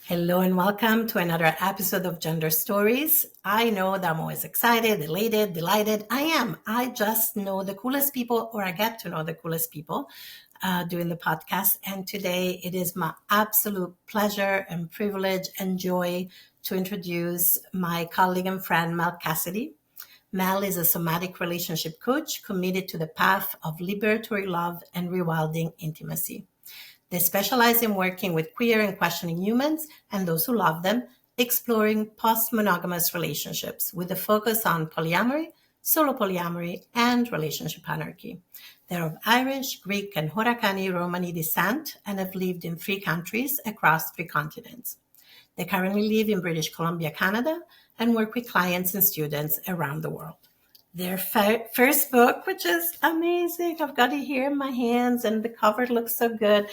Hello and welcome to another episode of Gender Stories. I know that I'm always excited, elated, delighted. I am. I just know the coolest people, or I get to know the coolest people doing the podcast. And today it is my absolute pleasure and privilege and joy to introduce my colleague and friend, Mel Cassidy. Mel is a somatic relationship coach committed to the path of liberatory love and rewilding intimacy. They specialize in working with queer and questioning humans and those who love them, exploring post-monogamous relationships with a focus on polyamory, solo polyamory, and relationship anarchy. They're of Irish, Greek, and Khorakhane Romani descent and have lived in 3 countries across 3 continents. They currently live in British Columbia, Canada, and work with clients and students around the world. Their first book, which is amazing. I've got it here in my hands and the cover looks so good.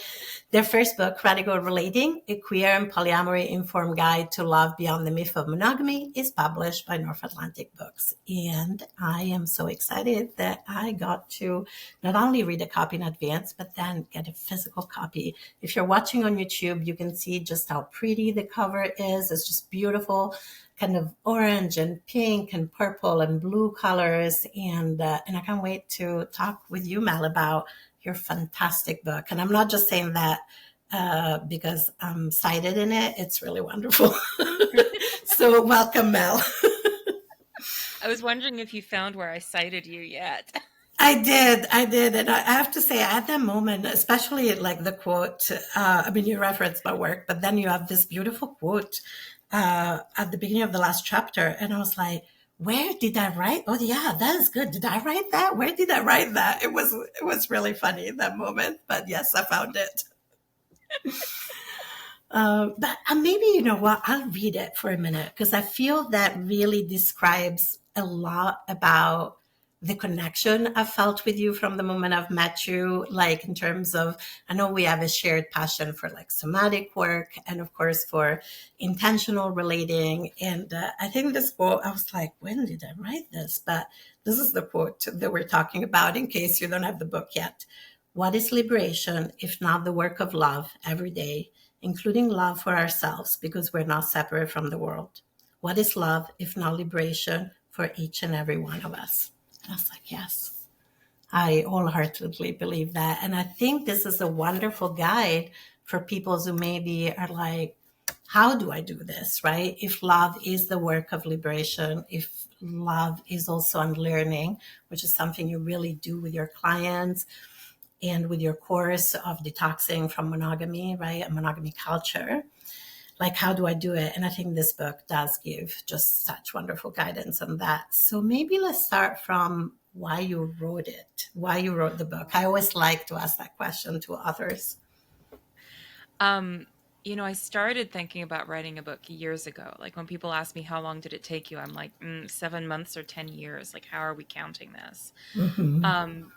Their first book, Radical Relating, a Queer and Polyamory-Informed Guide to Love Beyond the Myth of Monogamy, is published by North Atlantic Books. And I am so excited that I got to not only read a copy in advance, but then get a physical copy. If you're watching on YouTube, you can see just how pretty the cover is. It's just beautiful, kind of orange and pink and purple and blue colors. And I can't wait to talk with you, Mel, about your fantastic book. And I'm not just saying that because I'm cited in it. It's really wonderful. So welcome, Mel. I was wondering if you found where I cited you yet. I did. And I have to say at that moment, especially like the quote, you referenced my work, but then you have this beautiful quote at the beginning of the last chapter. And I was like, where did I write? Oh yeah, that is good. Did I write that? Where did I write that? It was really funny in that moment, but yes, I found it. But maybe, you know what, I'll read it for a minute because I feel that really describes a lot about the connection I felt with you from the moment I've met you, like in terms of, I know we have a shared passion for like somatic work and of course for intentional relating. And I think this quote, I was like, when did I write this? But this is the quote that we're talking about in case you don't have the book yet. What is liberation if not the work of love every day, including love for ourselves because we're not separate from the world? What is love if not liberation for each and every one of us? I was like, yes, I wholeheartedly believe that. And I think this is a wonderful guide for people who maybe are like, how do I do this, right? If love is the work of liberation, if love is also unlearning, which is something you really do with your clients and with your course of detoxing from monogamy, right? A monogamy culture. Like, how do I do it? And I think this book does give just such wonderful guidance on that. So maybe let's start from why you wrote it, why you wrote the book. I always like to ask that question to authors. I started thinking about writing a book years ago. Like when people ask me, how long did it take you? I'm like, 7 months or 10 years. Like, how are we counting this? Mm-hmm.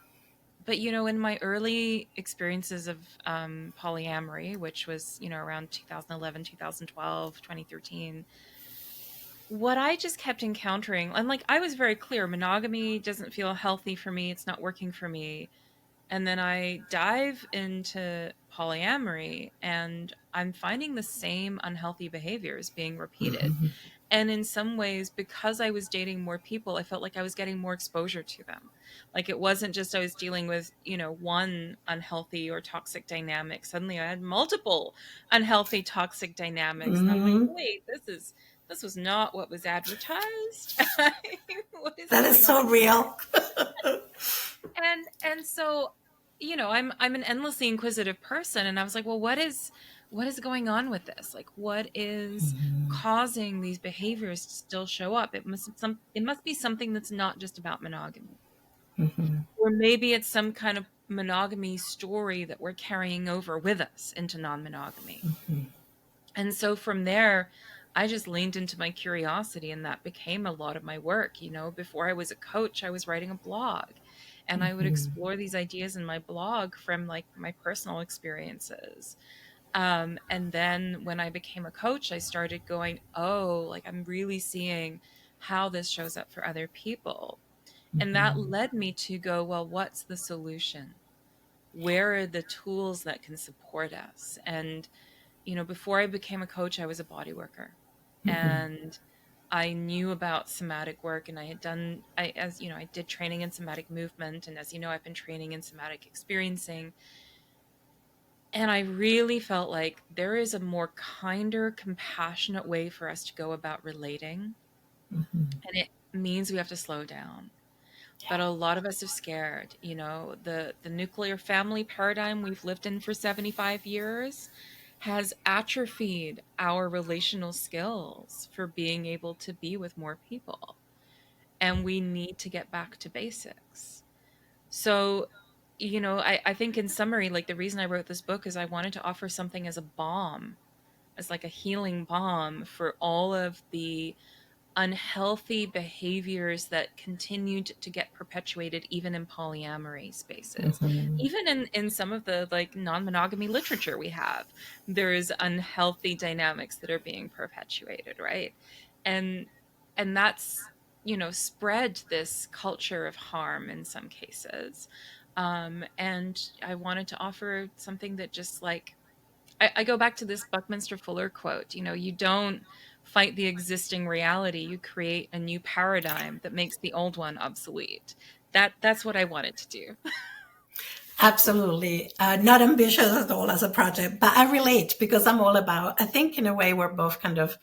But, in my early experiences of polyamory, which was, around 2011, 2012, 2013, what I just kept encountering, and like I was very clear, monogamy doesn't feel healthy for me. It's not working for me. And then I dive into polyamory and I'm finding the same unhealthy behaviors being repeated. Mm-hmm. And in some ways, because I was dating more people, I felt like I was getting more exposure to them. Like it wasn't just I was dealing with, one unhealthy or toxic dynamic. Suddenly I had multiple unhealthy toxic dynamics. And I'm like, Mm-hmm. wait, this was not what was advertised. What is That is going so on? real. And so, I'm an endlessly inquisitive person, and I was like, well, what is going on with this? Like, what is Mm-hmm. causing these behaviors to still show up? It must be something that's not just about monogamy. Mm-hmm. Or maybe it's some kind of monogamy story that we're carrying over with us into non-monogamy. Mm-hmm. And so from there, I just leaned into my curiosity, and that became a lot of my work. Before I was a coach, I was writing a blog, and I would Mm-hmm. explore these ideas in my blog from like my personal experiences. And then when I became a coach, I started going, oh, like I'm really seeing how this shows up for other people. And that Mm-hmm. led me to go, well, what's the solution? Where are the tools that can support us? And before I became a coach, I was a body worker, Mm-hmm. and I knew about somatic work, and I did training in somatic movement. And as you know, I've been training in somatic experiencing. And I really felt like there is a more kinder, compassionate way for us to go about relating. Mm-hmm. And it means we have to slow down. But Yeah. a lot of us are scared. The nuclear family paradigm we've lived in for 75 years has atrophied our relational skills for being able to be with more people. And we need to get back to basics. So, I think in summary, like the reason I wrote this book is I wanted to offer something as a balm, as like a healing balm for all of the unhealthy behaviors that continued to get perpetuated even in polyamory spaces. Mm-hmm. Even in some of the like non-monogamy literature we have, there's unhealthy dynamics that are being perpetuated, right? And that's, spread this culture of harm in some cases. And I wanted to offer something that just like I go back to this Buckminster Fuller quote, you don't fight the existing reality, you create a new paradigm that makes the old one obsolete. That's what I wanted to do. Absolutely. Not ambitious at all as a project, but I relate because I'm all about, I think in a way we're both kind of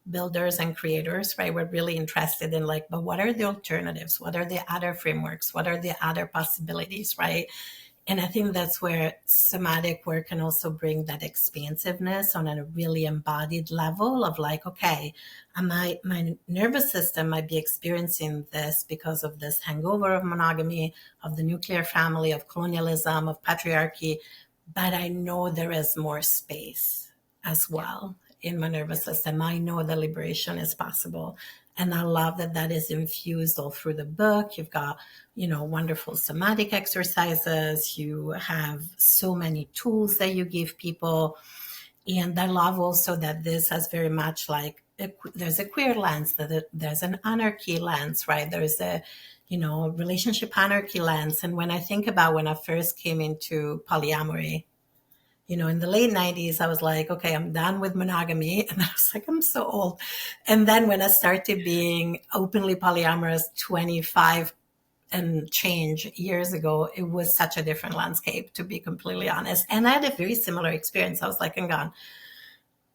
builders and creators, right? We're really interested in like, but what are the alternatives? What are the other frameworks? What are the other possibilities, right? And I think that's where somatic work can also bring that expansiveness on a really embodied level of like, okay, my nervous system might be experiencing this because of this hangover of monogamy, of the nuclear family, of colonialism, of patriarchy, but I know there is more space as Yeah. well in my Yeah. nervous system. I know the liberation is possible. And I love that that is infused all through the book. You've got, wonderful somatic exercises. You have so many tools that you give people. And I love also that this has very much like there's a queer lens, that there's an anarchy lens, right? There's a, relationship anarchy lens. And when I think about when I first came into polyamory, in the late 90s, I was like, okay, I'm done with monogamy. And I was like, I'm so old. And then when I started being openly polyamorous 25 and change years ago, it was such a different landscape, to be completely honest. And I had a very similar experience. I was like, hang on,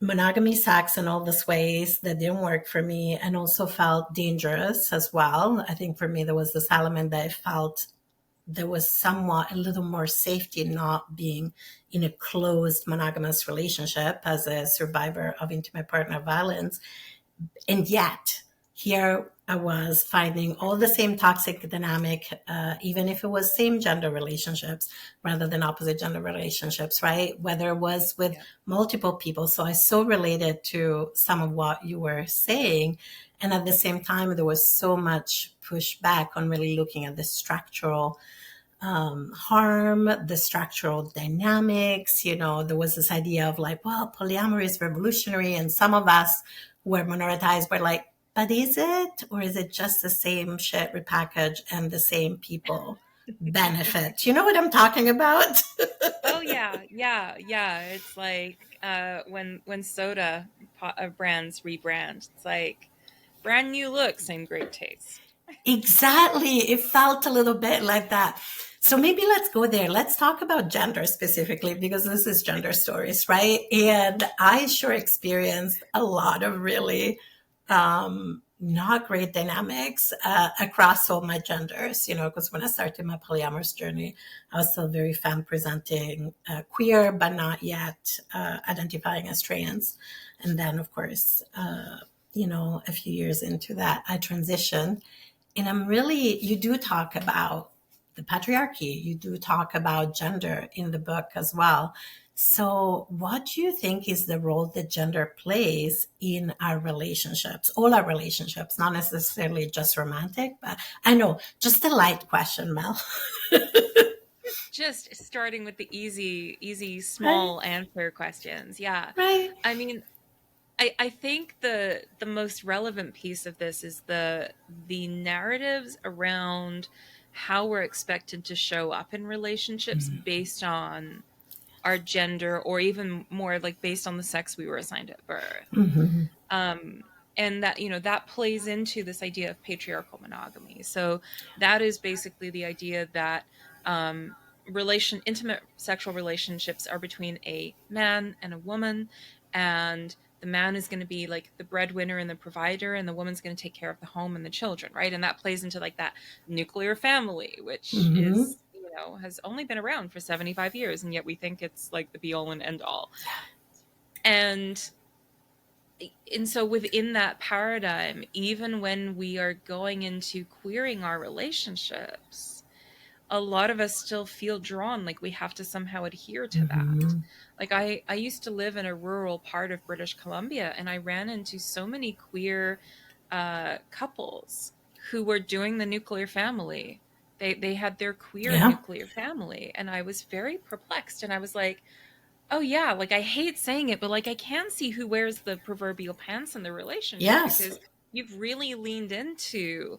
monogamy sucks in all these ways that didn't work for me and also felt dangerous as well. I think for me, there was this element that I felt there was somewhat a little more safety in not being in a closed monogamous relationship as a survivor of intimate partner violence. And yet, here I was finding all the same toxic dynamic, even if it was same gender relationships rather than opposite gender relationships, right? Whether it was with Yeah. multiple people. So I so related to some of what you were saying. And at the same time, there was so much pushback on really looking at the structural harm, the structural dynamics. There was this idea of like, well, polyamory is revolutionary. And some of us who were minoritized were like, but is it? Or is it just the same shit repackaged and the same people benefit? You know what I'm talking about? Oh yeah, yeah, yeah. It's like when soda brands rebrand. It's like brand new look, same great taste. Exactly. It felt a little bit like that. So maybe let's go there. Let's talk about gender specifically because this is gender stories, right? And I sure experienced a lot of really not great dynamics across all my genders, because when I started my polyamorous journey, I was still very femme presenting, queer, but not yet identifying as trans. And then, of course, a few years into that, I transitioned and you do talk about the patriarchy, you do talk about gender in the book as well. So, what do you think is the role that gender plays in our relationships, all our relationships, not necessarily just romantic, but I know, just a light question, Mel. Just starting with the easy, Right, small answer questions. Yeah. right. I mean, I think the most relevant piece of this is the narratives around how we're expected to show up in relationships based on our gender, or even more like based on the sex we were assigned at birth. Mm-hmm. And that, that plays into this idea of patriarchal monogamy. So that is basically the idea that intimate sexual relationships are between a man and a woman, and the man is going to be like the breadwinner and the provider, and the woman's going to take care of the home and the children, right? And that plays into like that nuclear family, which Mm-hmm. is, has only been around for 75 years, and yet we think it's like the be all and end all. And so within that paradigm, even when we are going into queering our relationships, a lot of us still feel drawn, like we have to somehow adhere to that. Mm-hmm. Like I used to live in a rural part of British Columbia, and I ran into so many queer couples who were doing the nuclear family. They had their queer Yeah. nuclear family, and I was very perplexed. And I was like, oh yeah, like I hate saying it, but like I can see who wears the proverbial pants in the relationship, Yes. because you've really leaned into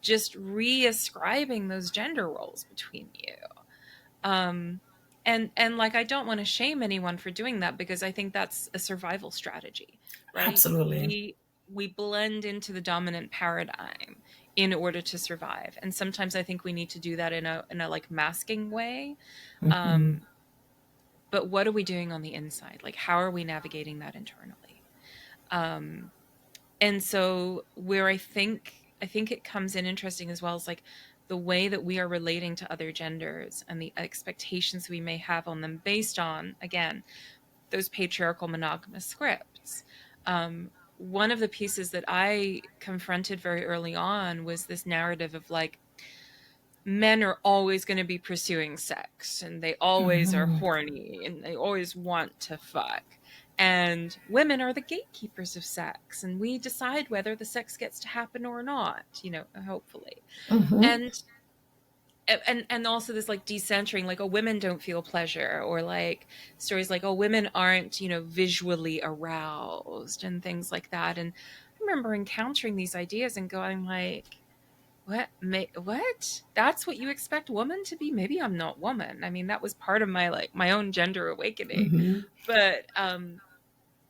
just reascribing those gender roles between you. Um and like I don't want to shame anyone for doing that, because I think that's a survival strategy, right? Absolutely. We blend into the dominant paradigm in order to survive. And sometimes I think we need to do that in a like masking way. Mm-hmm. Um but what are we doing on the inside? Like, how are we navigating that internally? Um, and so where I think it comes in interesting as well is like the way that we are relating to other genders and the expectations we may have on them based on, again, those patriarchal monogamous scripts. One of the pieces that I confronted very early on was this narrative of like, men are always going to be pursuing sex, and they always are Mm-hmm. horny, and they always want to fuck. And women are the gatekeepers of sex, and we decide whether the sex gets to happen or not, hopefully. Mm-hmm. And also this like decentering, like, oh, women don't feel pleasure, or like stories like, oh, women aren't, visually aroused, and things like that. And I remember encountering these ideas and going like, what? That's what you expect woman to be? Maybe I'm not woman. I mean, that was part of my like my own gender awakening. Mm-hmm. But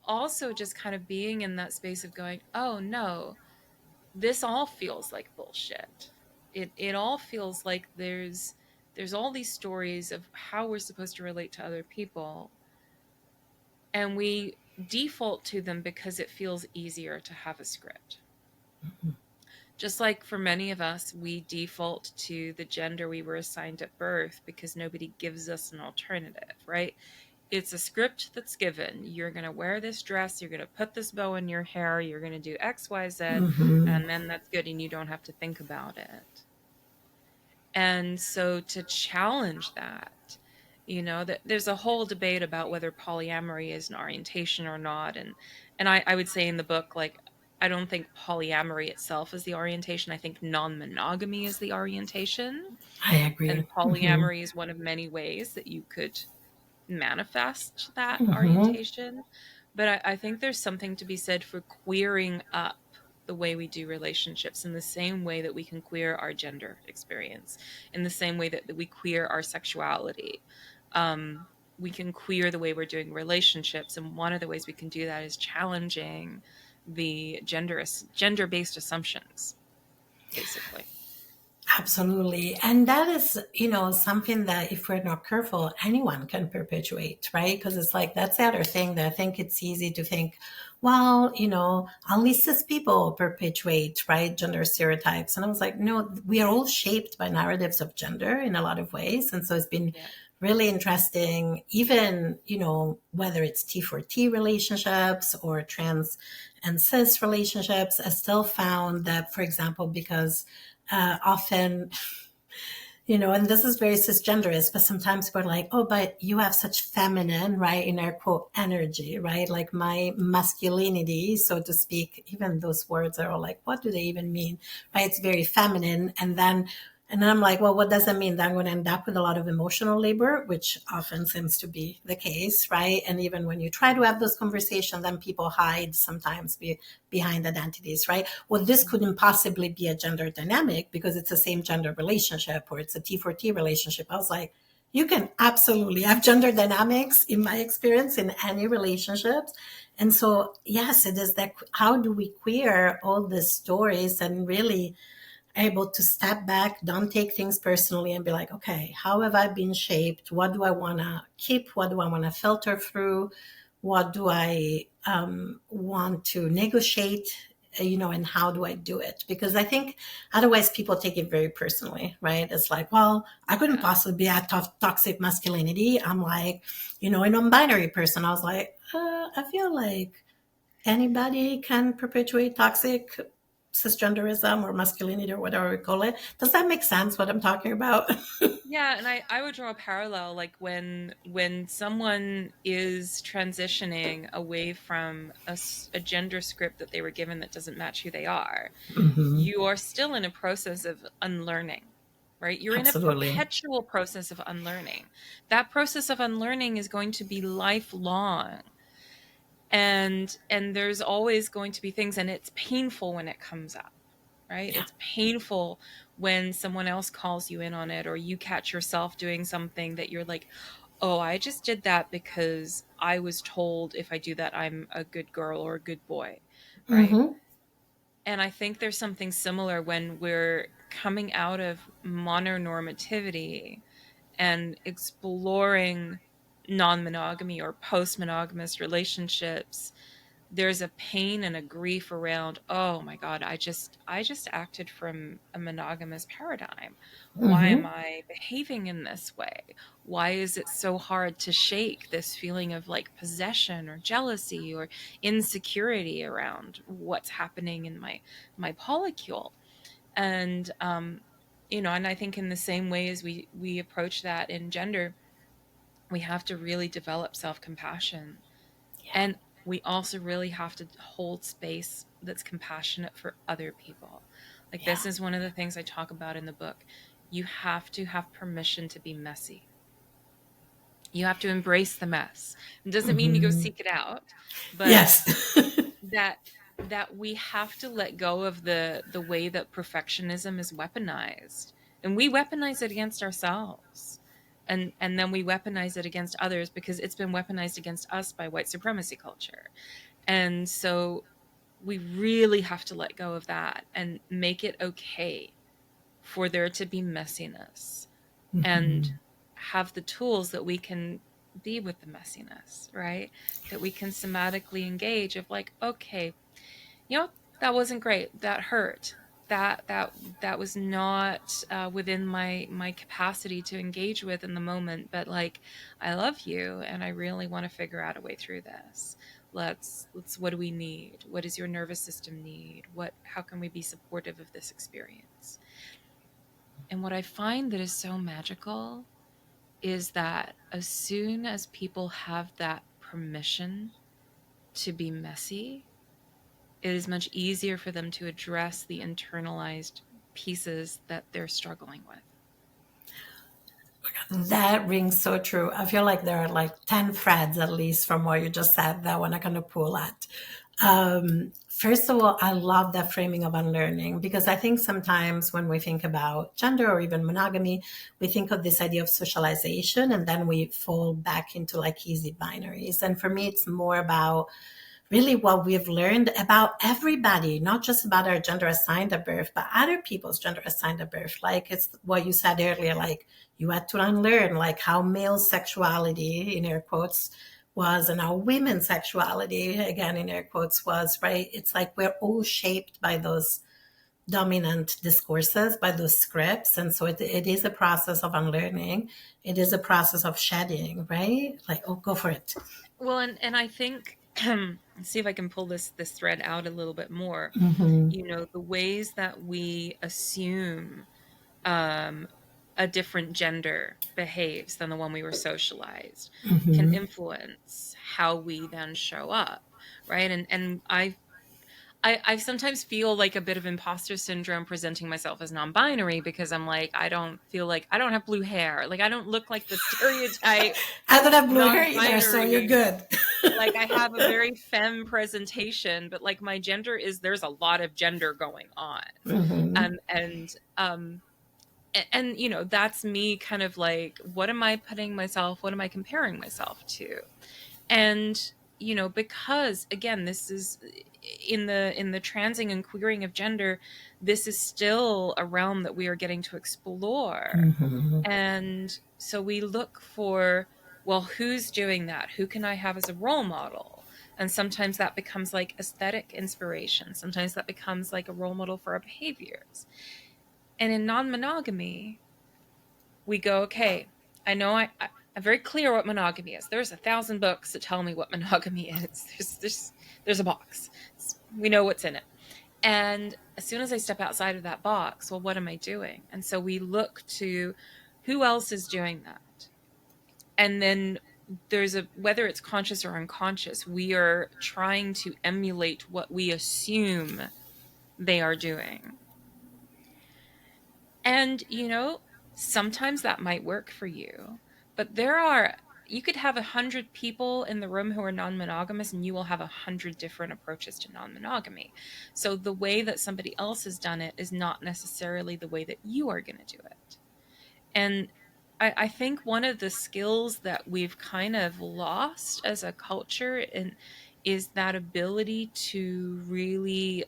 also just kind of being in that space of going, oh no, this all feels like bullshit. It all feels like there's all these stories of how we're supposed to relate to other people, and we default to them because it feels easier to have a script. Just like for many of us, we default to the gender we were assigned at birth because nobody gives us an alternative, right? It's a script that's given. You're going to wear this dress, you're going to put this bow in your hair, you're going to do X, Y, Z, Mm-hmm. and then that's good, and you don't have to think about it. And so to challenge that, that there's a whole debate about whether polyamory is an orientation or not. And I would say in the book, like, I don't think polyamory itself is the orientation. I think non-monogamy is the orientation. I agree. And Mm-hmm. polyamory is one of many ways that you could manifest that Mm-hmm. orientation. But I think there's something to be said for queering up the way we do relationships in the same way that we can queer our gender experience, in the same way that we queer our sexuality. We can queer the way we're doing relationships, and one of the ways we can do that is challenging the gender-based assumptions, basically. Absolutely. And that is, something that if we're not careful, anyone can perpetuate, right? Because it's like, that's the other thing that I think it's easy to think, well, only cis people perpetuate, right, gender stereotypes. And I was like, no, we are all shaped by narratives of gender in a lot of ways. And so it's been Yeah. really interesting, even, whether it's T4T relationships or trans and cis relationships, I still found that, for example, because often, and this is very cisgenderist, but sometimes we're like, oh, but you have such feminine, right, in air quote, energy, right? Like my masculinity, so to speak, even those words are all like, what do they even mean, right? It's very feminine. And then I'm like, well, what does that mean? That I'm going to end up with a lot of emotional labor, which often seems to be the case, right? And even when you try to have those conversations, then people hide sometimes behind identities, right? Well, this couldn't possibly be a gender dynamic because it's the same gender relationship or it's a T4T relationship. I was like, You can absolutely have gender dynamics, in my experience, in any relationships. And so, yes, it is that how do we queer all these stories and really able to step back, don't take things personally, and be like, okay, how have I been shaped? What do I want to keep? What do I want to filter through? What do I want to negotiate? And how do I do it? Because I think otherwise people take it very personally, right? It's like, well, I couldn't Yeah. possibly be a toxic masculinity. I'm like, a non-binary person. I was like, I feel like anybody can perpetuate toxic cisgenderism or masculinity or whatever we call it. Does that make sense what I'm talking about? Yeah, and I would draw a parallel, like when someone is transitioning away from a gender script that they were given that doesn't match who they are, Hmm. you are still in a process of unlearning, right? You're in a Absolutely. perpetual process of unlearning. That process of unlearning is going to be lifelong. And there's always going to be things, and it's painful when it comes up, right? Yeah. It's painful when someone else calls you in on it, or you catch yourself doing something that you're like, oh, I just did that because I was told if I do that, I'm a good girl or a good boy, right? Hmm. And I think there's something similar when we're coming out of mononormativity and exploring non-monogamy or post-monogamous relationships. There's a pain and a grief around, oh my god, I just acted from a monogamous paradigm. Why am Hmm. I behaving in this way? Why is it so hard to shake this feeling of like possession or jealousy or insecurity around what's happening in my polycule? And and I think in the same way as we approach that in gender, we have to really develop self-compassion, Yeah. and we also really have to hold space that's compassionate for other people. Like, Yeah. this is one of the things I talk about in the book. You have to have permission to be messy. You have to embrace the mess. It doesn't mean you go Hmm. seek it out, but Yes. that that we have to let go of the way that perfectionism is weaponized, and we weaponize it against ourselves, and then we weaponize it against others because it's been weaponized against us by white supremacy culture. And so we really have to let go of that and make it okay for there to be messiness, and Hmm. have the tools that we can be with the messiness, right? That we can somatically engage of like, okay, you know, that wasn't great. That hurt. That was not within my capacity to engage with in the moment. But like, I love you, and I really want to figure out a way through this. Let's. What do we need? What does your nervous system need? How can we be supportive of this experience? And what I find that is so magical is that as soon as people have that permission to be messy, it is much easier for them to address the internalized pieces that they're struggling with. That rings so true. I feel like there are like 10 threads at least from what you just said that when I kind of pull at. First of all, I love that framing of unlearning because I think sometimes when we think about gender or even monogamy, we think of this idea of socialization and then we fall back into like easy binaries. And for me, it's more about really what we've learned about everybody, not just about our gender assigned at birth, but other people's gender assigned at birth. Like it's what you said earlier, like you had to unlearn, like how male sexuality, in air quotes, was and how women's sexuality, again, in air quotes, was, right? It's like we're all shaped by those dominant discourses, by those scripts. And so it is a process of unlearning. It is a process of shedding, right? Like, oh, go for it. Well, and I think see if I can pull this thread out a little bit more. Mm-hmm. The ways that we assume um, a different gender behaves than the one we were socialized can Mm-hmm. influence how we then show up, right? And I sometimes feel like a bit of imposter syndrome presenting myself as non-binary because I'm like, I don't feel like I don't have blue hair. Like, I don't look like the stereotype I don't have blue hair either, so you're non-binary. good. Like, I have a very femme presentation, but like my gender there's a lot of gender going on. Hmm. And and you know, that's me kind of like, what am I comparing myself to? And you know, because again, this is in the transing and queering of gender, this is still a realm that we are getting to explore. Mm-hmm. And so we look for, well, who's doing that? Who can I have as a role model? And sometimes that becomes like aesthetic inspiration. Sometimes that becomes like a role model for our behaviors. And in non-monogamy, we go, okay, I know I'm very clear what monogamy is. There's 1,000 books that tell me what monogamy is. There's a box. We know what's in it. And as soon as I step outside of that box, well, what am I doing? And so we look to who else is doing that. And then whether it's conscious or unconscious, we are trying to emulate what we assume they are doing. And, you know, sometimes that might work for you, but you could have 100 people in the room who are non-monogamous, and you will have 100 different approaches to non-monogamy. So the way that somebody else has done it is not necessarily the way that you are going to do it. And I think one of the skills that we've kind of lost as a culture is that ability to really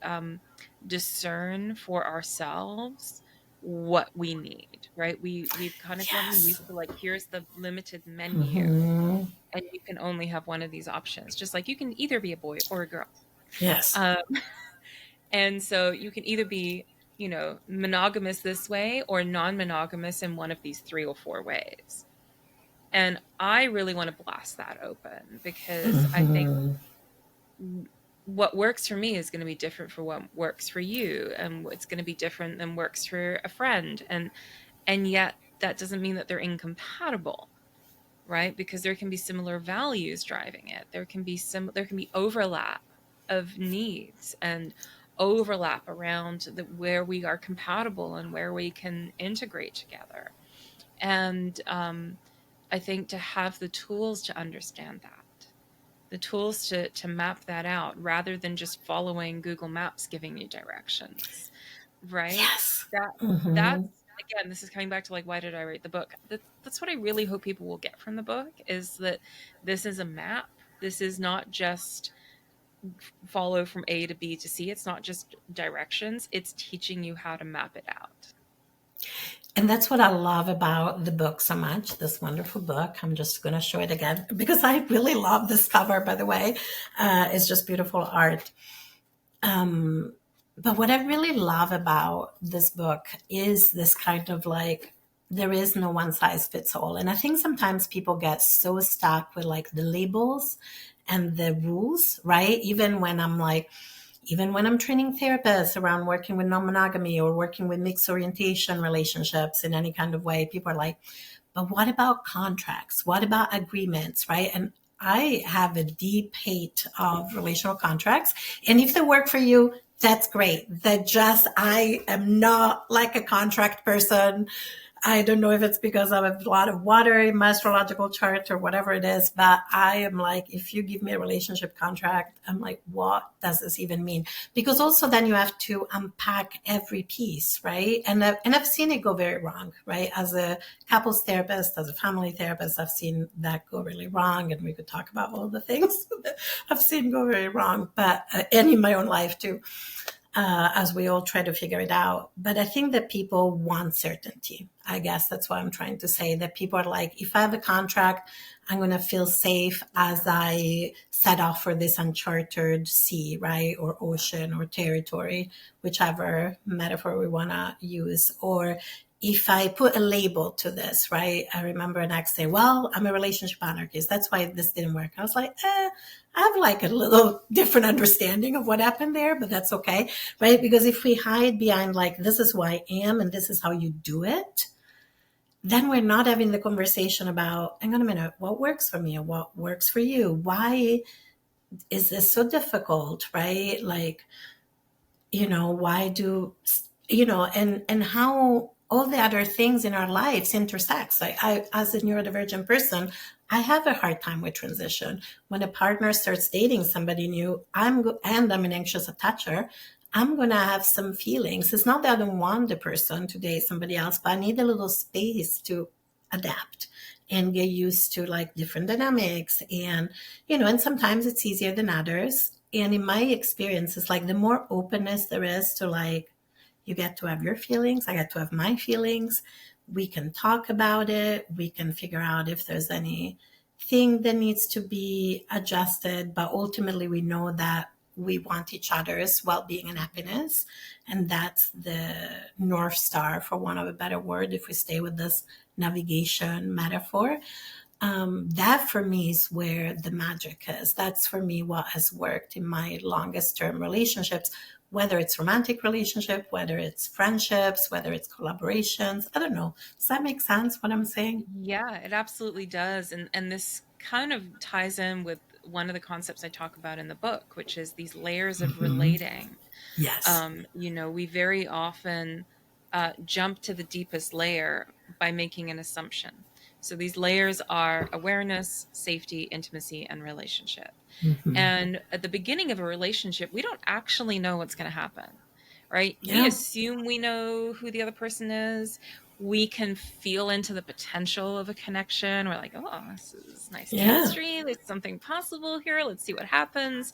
discern for ourselves what we need, right? We've kind of gotten Yes. used to like, here's the limited menu, Mm-hmm. and you can only have one of these options. Just like you can either be a boy or a girl. Yes. Um, and so you can either be, you know, monogamous this way or non-monogamous in one of these 3 or 4 ways. And I really want to blast that open, because I think what works for me is going to be different for what works for you, and it's going to be different than works for a friend. And yet that doesn't mean that they're incompatible, right? Because there can be similar values driving it. There can be overlap of needs and overlap around where we are compatible and where we can integrate together. And I think to have the tools to understand that, the tools to map that out, rather than just following Google Maps giving you directions, right? Yes. That's, Mm-hmm. again, this is coming back to like, why did I write the book? That's what I really hope people will get from the book, is that this is a map. This is not just follow from A to B to C. It's not just directions. It's teaching you how to map it out. And that's what I love about the book so much, this wonderful book. I'm just going to show it again because I really love this cover, by the way. It's just beautiful art. But what I really love about this book is this kind of like, there is no one size fits all. And I think sometimes people get so stuck with like the labels and the rules, right? Even when I'm training therapists around working with non-monogamy or working with mixed orientation relationships in any kind of way, people are like, but what about contracts? What about agreements, right? And I have a deep hate of relational contracts. And if they work for you, that's great. I am not like a contract person. I don't know if it's because I have a lot of water in my astrological chart or whatever it is, but I am like, if you give me a relationship contract, I'm like, what does this even mean? Because also then you have to unpack every piece, right? And I've seen it go very wrong, right? As a couples therapist, as a family therapist, I've seen that go really wrong, and we could talk about all the things that I've seen go very wrong, but and in my own life too. As we all try to figure it out. But I think that people want certainty. I guess that's what I'm trying to say, that people are like, if I have a contract, I'm going to feel safe as I set off for this uncharted sea, right? Or ocean or territory, whichever metaphor we want to use. Or if I put a label to this, right? I remember an ex say, well, I'm a relationship anarchist. That's why this didn't work. I was like, I have like a little different understanding of what happened there, but that's okay, right? Because if we hide behind like, this is who I am and this is how you do it, then we're not having the conversation about, hang on a minute, what works for me or what works for you? Why is this so difficult, right? Like, why do, and how all the other things in our lives intersect. Like as a neurodivergent person, I have a hard time with transition. When a partner starts dating somebody new, I'm an anxious attacher. I'm going to have some feelings. It's not that I don't want the person to date somebody else, but I need a little space to adapt and get used to like different dynamics. And, and sometimes it's easier than others. And in my experience, it's like the more openness there is to like, you get to have your feelings, I get to have my feelings. We can talk about it. We can figure out if there's anything that needs to be adjusted. But ultimately, we know that we want each other's well-being and happiness. And that's the North Star, for want of a better word, if we stay with this navigation metaphor. That for me is where the magic is. That's for me what has worked in my longest term relationships, whether it's romantic relationship, whether it's friendships, whether it's collaborations. I don't know. Does that make sense what I'm saying? Yeah, it absolutely does. And this kind of ties in with one of the concepts I talk about in the book, which is these layers of relating. Yes. We very often jump to the deepest layer by making an assumption. So these layers are awareness, safety, intimacy, and relationship. And at the beginning of a relationship, we don't actually know what's going to happen, right? We Yeah. assume we know who the other person is. We can feel into the potential of a connection. We're like, oh, this is nice Yeah. chemistry. There's something possible here. Let's see what happens.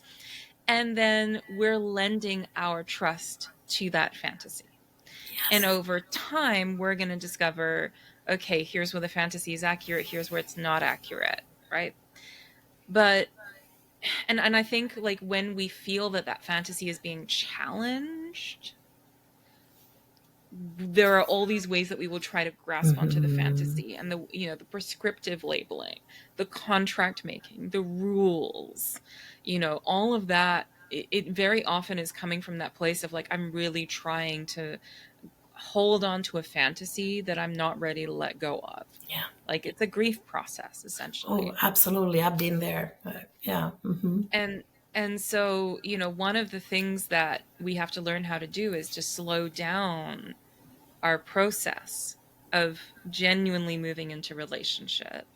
And then we're lending our trust to that fantasy. And over time, we're going to discover, okay, here's where the fantasy is accurate. Here's where it's not accurate, right? But, and I think like when we feel that that fantasy is being challenged, there are all these ways that we will try to grasp onto the fantasy, and the prescriptive labeling, the contract making, the rules, all of that. It very often is coming from that place of like, I'm really trying to hold on to a fantasy that I'm not ready to let go of. Yeah. Like it's a grief process, essentially. Oh, absolutely. I've been there. Yeah. And so, one of the things that we have to learn how to do is to slow down our process of genuinely moving into relationship.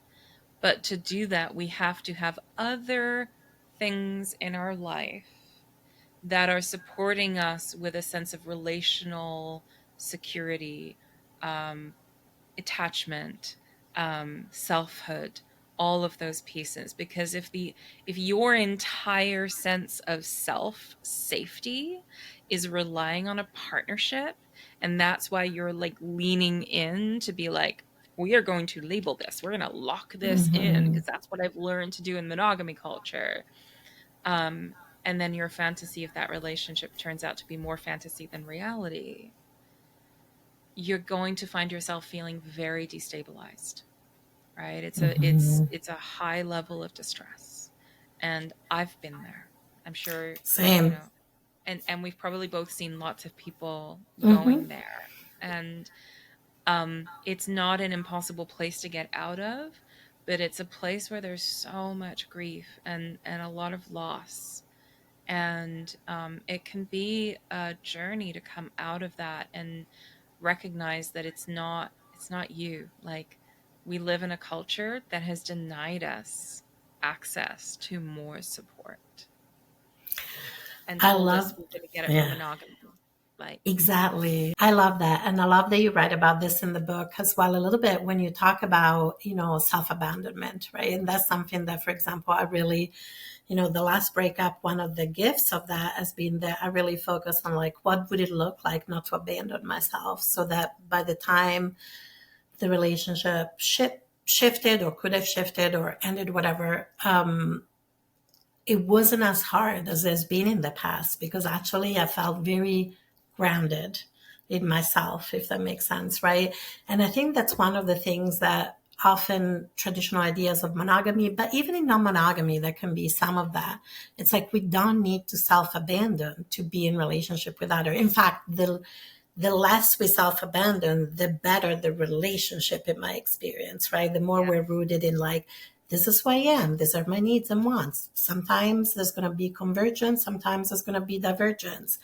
But to do that, we have to have other things in our life that are supporting us with a sense of relational security, attachment, selfhood, all of those pieces. Because if your entire sense of self safety is relying on a partnership, and that's why you're like leaning in to be like, we are going to label this, we're going to lock this in because that's what I've learned to do in monogamy culture. And then your fantasy of that relationship turns out to be more fantasy than reality, you're going to find yourself feeling very destabilized, right? It's a high level of distress. And I've been there. I'm sure, Same. and we've probably both seen lots of people going there. And it's not an impossible place to get out of, but it's a place where there's so much grief and a lot of loss. And it can be a journey to come out of that and recognize that it's not you. Like, we live in a culture that has denied us access to more support and I told us love, we're going to get it from yeah. monogamy. Like, Exactly. I love that. And I love that you write about this in the book as well, a little bit when you talk about, self-abandonment, right? And that's something that, for example, I really, the last breakup, one of the gifts of that has been that I really focused on like, what would it look like not to abandon myself, so that by the time the relationship shifted or could have shifted or ended, whatever, it wasn't as hard as it's been in the past, because actually I felt very grounded in myself, if that makes sense, right? And I think that's one of the things that often traditional ideas of monogamy, but even in non-monogamy, there can be some of that. It's like we don't need to self-abandon to be in relationship with other. In fact, the less we self-abandon, the better the relationship, in my experience, right? The more we're rooted in like, this is who I am. These are my needs and wants. Sometimes there's going to be convergence. Sometimes there's going to be divergence.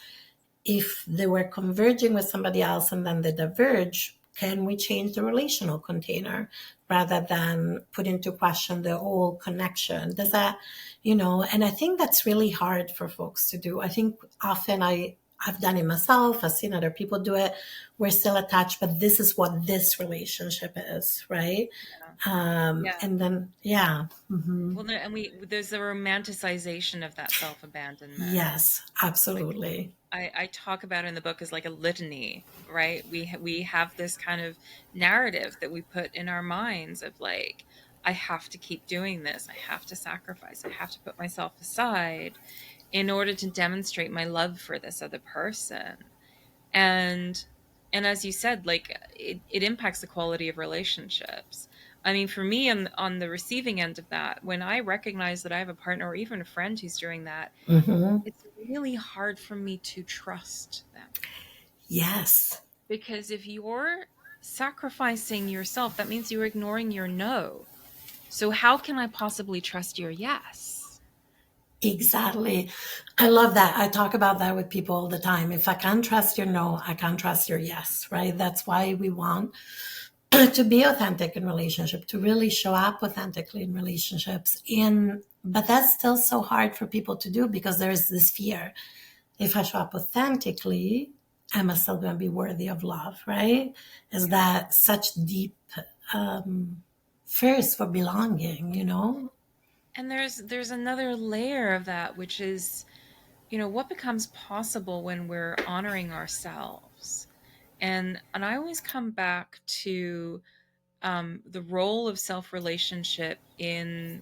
If they were converging with somebody else and then they diverge, can we change the relational container rather than put into question the whole connection? Does that, and I think that's really hard for folks to do. I think often I I've done it myself. I've seen other people do it. We're still attached, but this is what this relationship is, right? Yeah. And then, yeah. Well, and there's the romanticization of that self-abandonment, Yes, which absolutely. I talk about in the book as like a litany, right? We have this kind of narrative that we put in our minds of like, I have to keep doing this. I have to sacrifice. I have to put myself aside in order to demonstrate my love for this other person. And as you said, like it impacts the quality of relationships. I mean, for me, on the receiving end of that, when I recognize that I have a partner or even a friend who's doing that, Hmm. it's really hard for me to trust them. Yes, Because if you're sacrificing yourself, that means you're ignoring your no. So how can I possibly trust your yes? exactly. I love that. I talk about that with people all the time. If I can't trust your no, I can't trust your yes, right? That's why we want to be authentic in relationship, to really show up authentically in relationships. But that's still so hard for people to do because there's this fear. If I show up authentically, am I still going to be worthy of love, right? Is Yeah. that such deep fears for belonging, And there's another layer of that, which is, what becomes possible when we're honoring ourselves. And I always come back to the role of self relationship in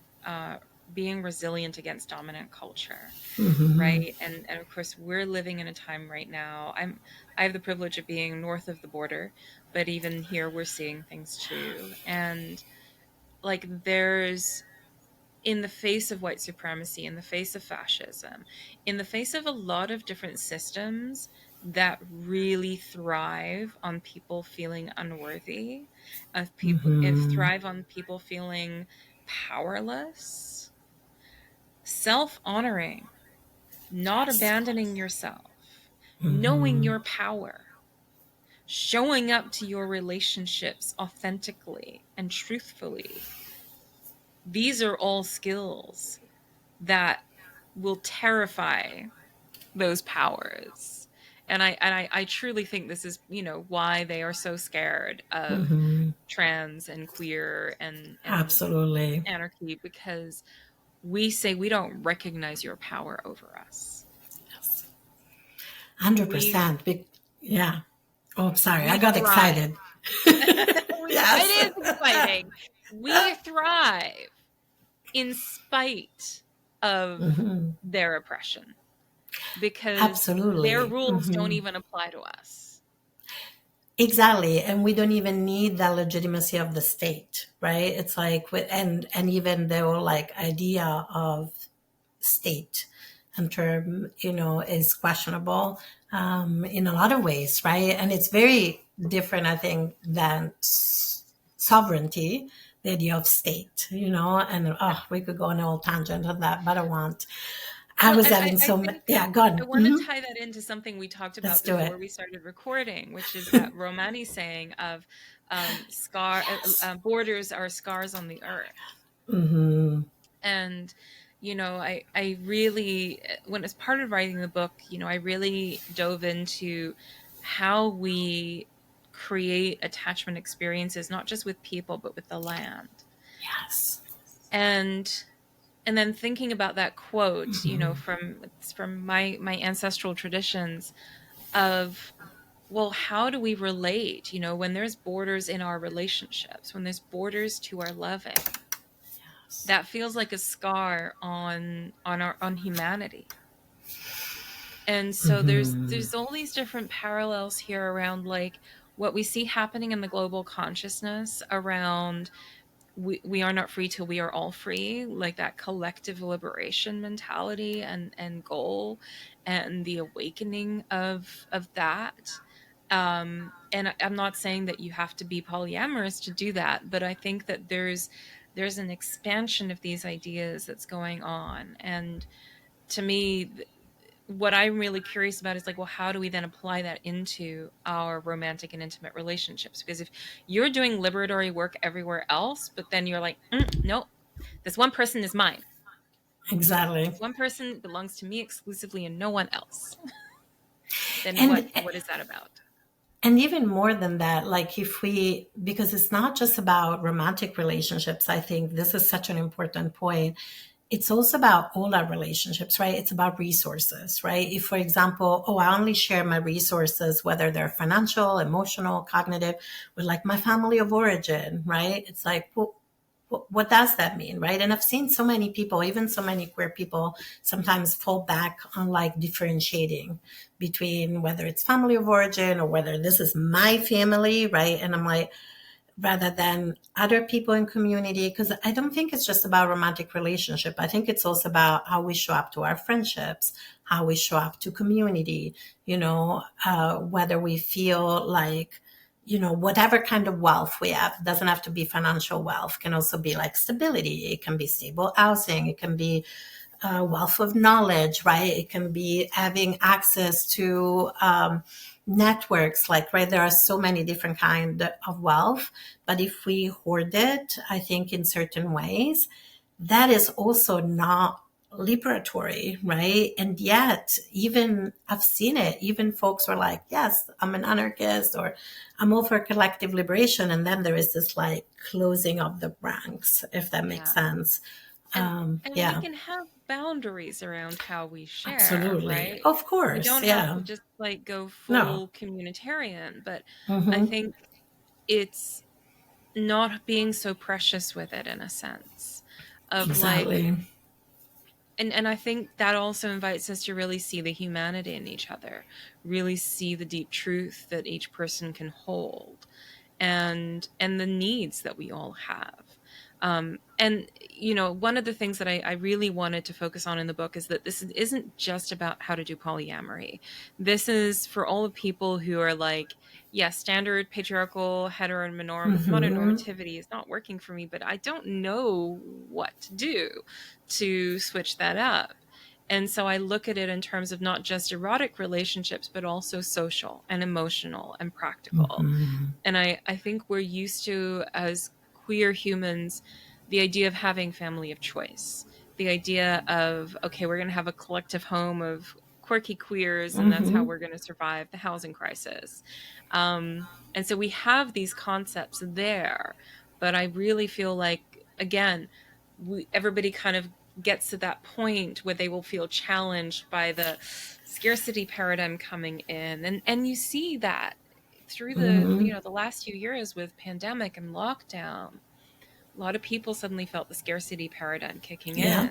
being resilient against dominant culture, Mm-hmm. right? And of course, we're living in a time right now. I have the privilege of being north of the border, but even here, we're seeing things too. And like, there's in the face of white supremacy, in the face of fascism, in the face of a lot of different systems that really thrive on people feeling unworthy, of people if Mm-hmm. thrive on people feeling powerless, self-honoring, not Yes. abandoning yourself, knowing Mm-hmm. your power, showing up to your relationships authentically and truthfully. These are all skills that will terrify those powers. And I truly think this is, why they are so scared of Mm-hmm. trans and queer and Absolutely. anarchy, because we say we don't recognize your power over us. Yes. We 100%. Yeah. Oh, sorry. I we got thrive. excited. Yes. It is exciting. We thrive in spite of Mm-hmm. their oppression, because their Absolutely. rules don't Mm-hmm. even apply to us. Exactly. And we don't even need the legitimacy of the state, right? It's like, and even the whole like idea of state and term, is questionable in a lot of ways, right? And it's very different, I think, than sovereignty, the idea of state, and we could go on a whole tangent on that, but I want. I Well, was and having I so much, think yeah, go I on. want to Hmm. tie that into something we talked Let's about do before it. we started recording, which is that Romani saying of Yes. borders are scars on the earth. Hmm. And I really, when as part of writing the book, I really dove into how we create attachment experiences, not just with people but with the land. Yes. And then thinking about that quote, Hmm. from my ancestral traditions of, well, how do we relate, when there's borders in our relationships, when there's borders to our loving, that feels like a scar on humanity. And so Hmm. there's all these different parallels here around like what we see happening in the global consciousness around, we are not free till we are all free, like that collective liberation mentality and goal, and the awakening of that. And I'm not saying that you have to be polyamorous to do that, but I think that there's an expansion of these ideas that's going on. And to me, what I'm really curious about is like, well, how do we then apply that into our romantic and intimate relationships? Because if you're doing liberatory work everywhere else, but then you're like, no, this one person is mine. Exactly. This one person belongs to me exclusively and no one else. then And what is that about? And even more than that, like if we, because it's not just about romantic relationships, I think this is such an important point. It's also about all our relationships, right? It's about resources, right? If, for example, oh, I only share my resources, whether they're financial, emotional, cognitive, with like my family of origin, right? It's like, well, what does that mean, right? And I've seen so many people, even so many queer people, sometimes fall back on like differentiating between whether it's family of origin or whether this is my family, right? And I'm like, rather than other people in community, because I don't think it's just about romantic relationship. I think it's also about how we show up to our friendships, how we show up to community, whether we feel like, whatever kind of wealth we have. It doesn't have to be financial wealth, can also be like stability. It can be stable housing. It can be wealth of knowledge, right? It can be having access to networks, like, right? There are so many different kind of wealth, but if we hoard it, I think in certain ways, that is also not liberatory, right? And yet, even I've seen it, even folks were like, yes, I'm an anarchist or I'm all for collective liberation. And then there is this like closing of the ranks, if that makes Yeah. sense. And we Yeah, can have boundaries around how we share, absolutely. right? Of We course. don't have Yeah. to just like go No. full communitarian, but I Hmm. think it's not being so precious with it in a sense of like, Exactly. and I think that also invites us to really see the humanity in each other, really see the deep truth that each person can hold, and the needs that we all have. And one of the things that I really wanted to focus on in the book is that this isn't just about how to do polyamory. This is for all the people who are like, yeah, standard patriarchal Hmm. heteronormativity is not working for me, but I don't know what to do to switch that up. And so I look at it in terms of not just erotic relationships, but also social and emotional and practical. Hmm. And I think we're used to, as queer humans, the idea of having family of choice, the idea of, okay, we're going to have a collective home of quirky queers, and that's how Hmm. we're going to survive the housing crisis. And so we have these concepts there, but I really feel like, again, everybody kind of gets to that point where they will feel challenged by the scarcity paradigm coming in, and you see that through Hmm. the last few years with pandemic and lockdown. A lot of people suddenly felt the scarcity paradigm kicking Yeah.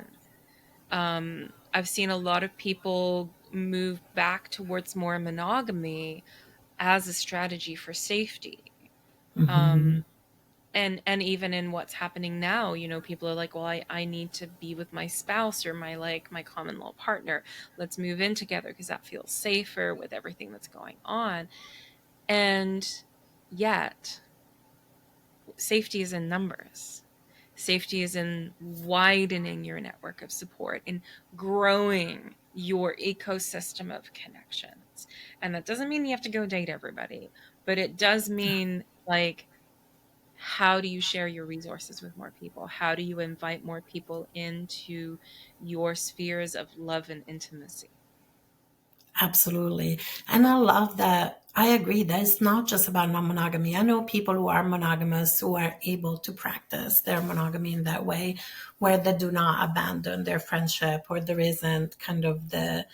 in. I've seen a lot of people move back towards more monogamy as a strategy for safety. Hmm. um, and even in what's happening now, people are like, well, I need to be with my spouse or my common law partner. Let's move in together because that feels safer with everything that's going on. And yet, safety is in numbers. Safety is in widening your network of support, in growing your ecosystem of connections. And that doesn't mean you have to go date everybody, but it does mean, like, how do you share your resources with more people? How do you invite more people into your spheres of love and intimacy? Absolutely. And I love that. I agree that it's not just about non-monogamy. I know people who are monogamous who are able to practice their monogamy in that way, where they do not abandon their friendship, or there isn't kind of the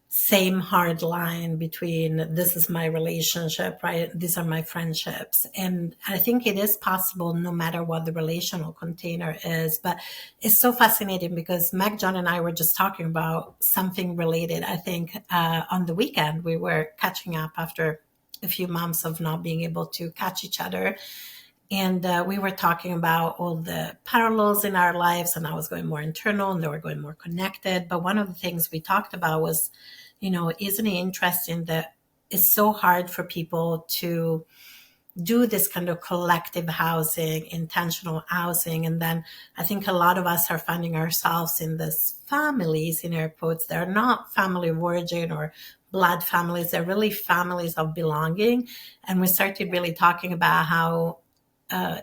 same hard line between this is my relationship, right? These are my friendships. And I think it is possible no matter what the relational container is. But it's so fascinating because Meg, John, and I were just talking about something related. I think on the weekend we were catching up after a few months of not being able to catch each other. And we were talking about all the parallels in our lives, and I was going more internal and they were going more connected. But one of the things we talked about was, isn't it interesting that it's so hard for people to do this kind of collective housing, intentional housing. And then I think a lot of us are finding ourselves in this families, in air quotes. They're not family of origin or blood families. They're really families of belonging. And we started really talking about how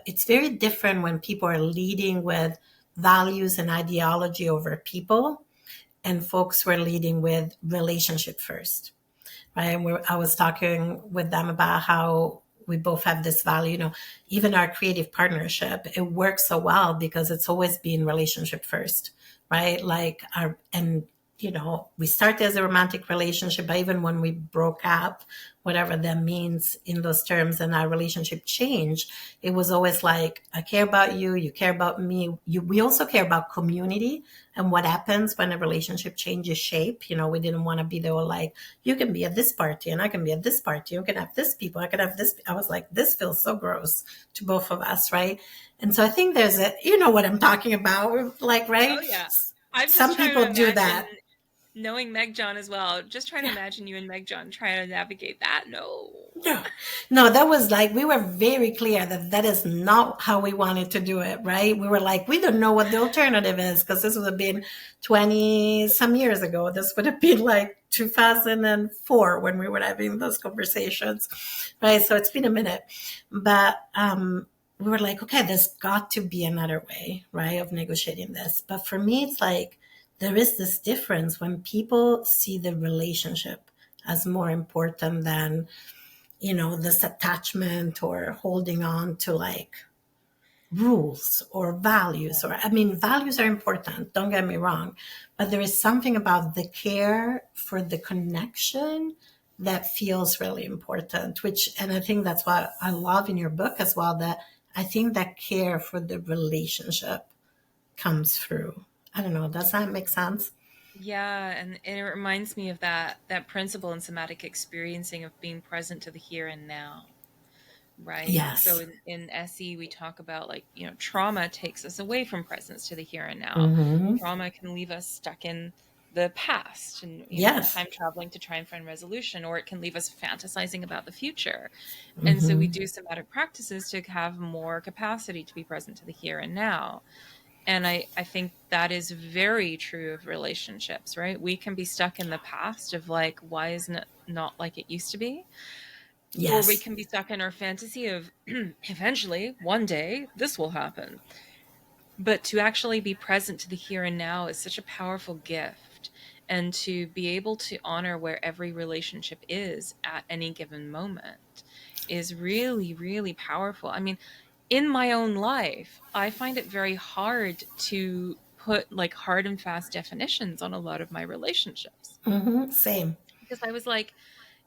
it's very different when people are leading with values and ideology over people, and folks were leading with relationship first. right? And I was talking with them about how we both have this value, even our creative partnership, it works so well because it's always been relationship first, right? We started as a romantic relationship, but even when we broke up, whatever that means in those terms, and our relationship changed, it was always like, I care about you, you care about me. We also care about community and what happens when a relationship changes shape. We didn't want to be there like, you can be at this party and I can be at this party. You can have this people, I can have this. I was like, this feels so gross to both of us, right? And so I think you know what I'm talking about, like, Oh right? yeah. I'm Some just trying to people do imagine that. knowing Meg John as well. Just trying to Yeah. imagine you and Meg John trying to navigate that. No. No, no, that was like, we were very clear that that is not how we wanted to do it, right? We were like, we don't know what the alternative is, because this would have been 20 some years ago. This would have been like 2004 when we were having those conversations, right? So it's been a minute. But we were like, okay, there's got to be another way, right, of negotiating this. But for me, it's like, there is this difference when people see the relationship as more important than this attachment or holding on to like rules or values. Or, I mean, values are important, don't get me wrong, but there is something about the care for the connection that feels really important, and I think that's what I love in your book as well, that I think that care for the relationship comes through. I don't know, does that make sense? Yeah, and it reminds me of that principle in somatic experiencing of being present to the here and now. Right. So Yes. in SE, we talk about like, trauma takes us away from presence to the here and now. Mm-hmm. Trauma can leave us stuck in the past and, Yes. time traveling to try and find resolution, or it can leave us fantasizing about the future. And so we Mm-hmm. do somatic practices to have more capacity to be present to the here and now. And I think that is very true of relationships, right? We can be stuck in the past of like, why isn't it not like it used to be? Or we Yes. can be stuck in our fantasy of eventually, one day, this will happen. But to actually be present to the here and now is such a powerful gift. And to be able to honor where every relationship is at any given moment is really, really powerful. I mean, in my own life, I find it very hard to put like hard and fast definitions on a lot of my relationships. Mm-hmm. Same. Because I was like,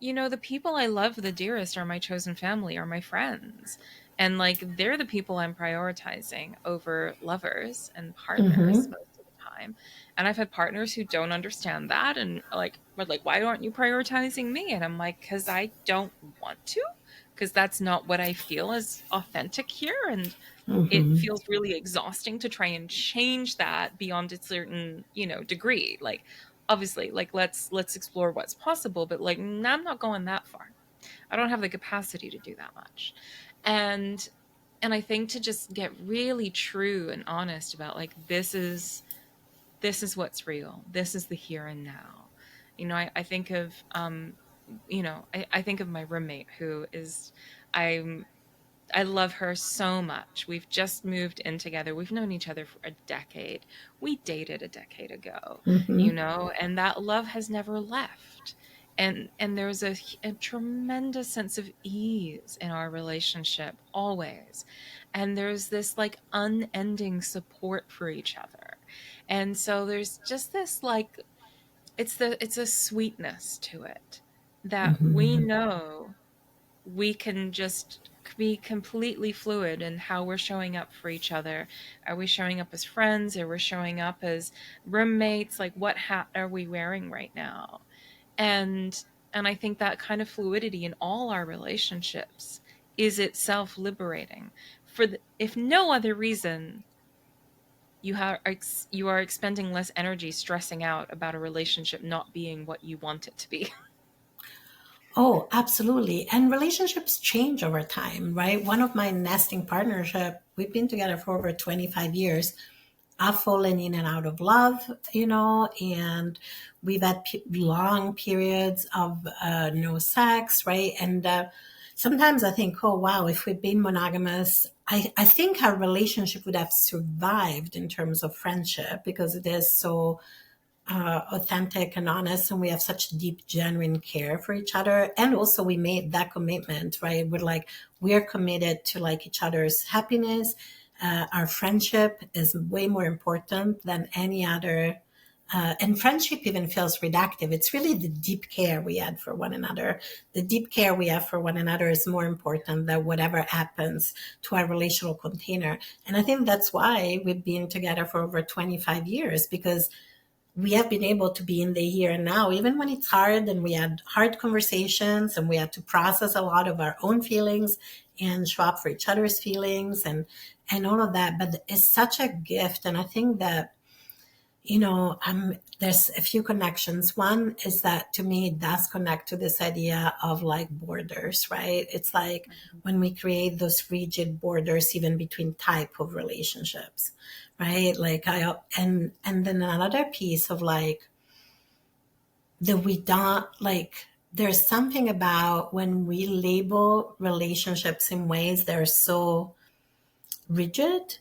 the people I love the dearest are my chosen family, are my friends. And like, they're the people I'm prioritizing over lovers and partners Mm-hmm. most of the time. And I've had partners who don't understand that and like, but like, why aren't you prioritizing me? And I'm like, because I don't want to, because that's not what I feel is authentic here. And it Mm-hmm. feels really exhausting to try and change that beyond a certain, degree. Like, obviously, like let's explore what's possible, but like I'm not going that far. I don't have the capacity to do that much. And I think to just get really true and honest about like this is what's real. This is the here and now. I think of I think of my roommate who is I'm I love her so much. We've just moved in together. We've known each other for a decade. We dated a decade ago, Mm-hmm. and that love has never left. And there's a tremendous sense of ease in our relationship always. And there's this like unending support for each other. And so there's just this like it's a sweetness to it that we Mm-hmm. know we can just be completely fluid in how we're showing up for each other. Are we showing up as friends? Are we showing up as roommates? Like, what hat are we wearing right now? And and I think that kind of fluidity in all our relationships is itself liberating. If no other reason, you are expending less energy stressing out about a relationship not being what you want it to be. Oh, absolutely. And relationships change over time, right? One of my nesting partnership, we've been together for over 25 years. I've fallen in and out of love, and we've had long periods of no sex, right? And sometimes I think, oh, wow, if we'd been monogamous, I think our relationship would have survived in terms of friendship because it is so authentic and honest, and we have such deep, genuine care for each other. And also, we made that commitment, right? We're like, we're committed to like each other's happiness. Our friendship is way more important than any other. And friendship even feels reductive. It's really the deep care we had for one another. The deep care we have for one another is more important than whatever happens to our relational container. And I think that's why we've been together for over 25 years, because we have been able to be in the here and now, even when it's hard, and we had hard conversations and we had to process a lot of our own feelings and show up for each other's feelings and all of that. But it's such a gift. And I think that, there's a few connections. One is that to me, it does connect to this idea of like borders, right? It's like when we create those rigid borders, even between type of relationships, right? And then another piece of like, that we don't like, there's something about when we label relationships in ways that are so rigid.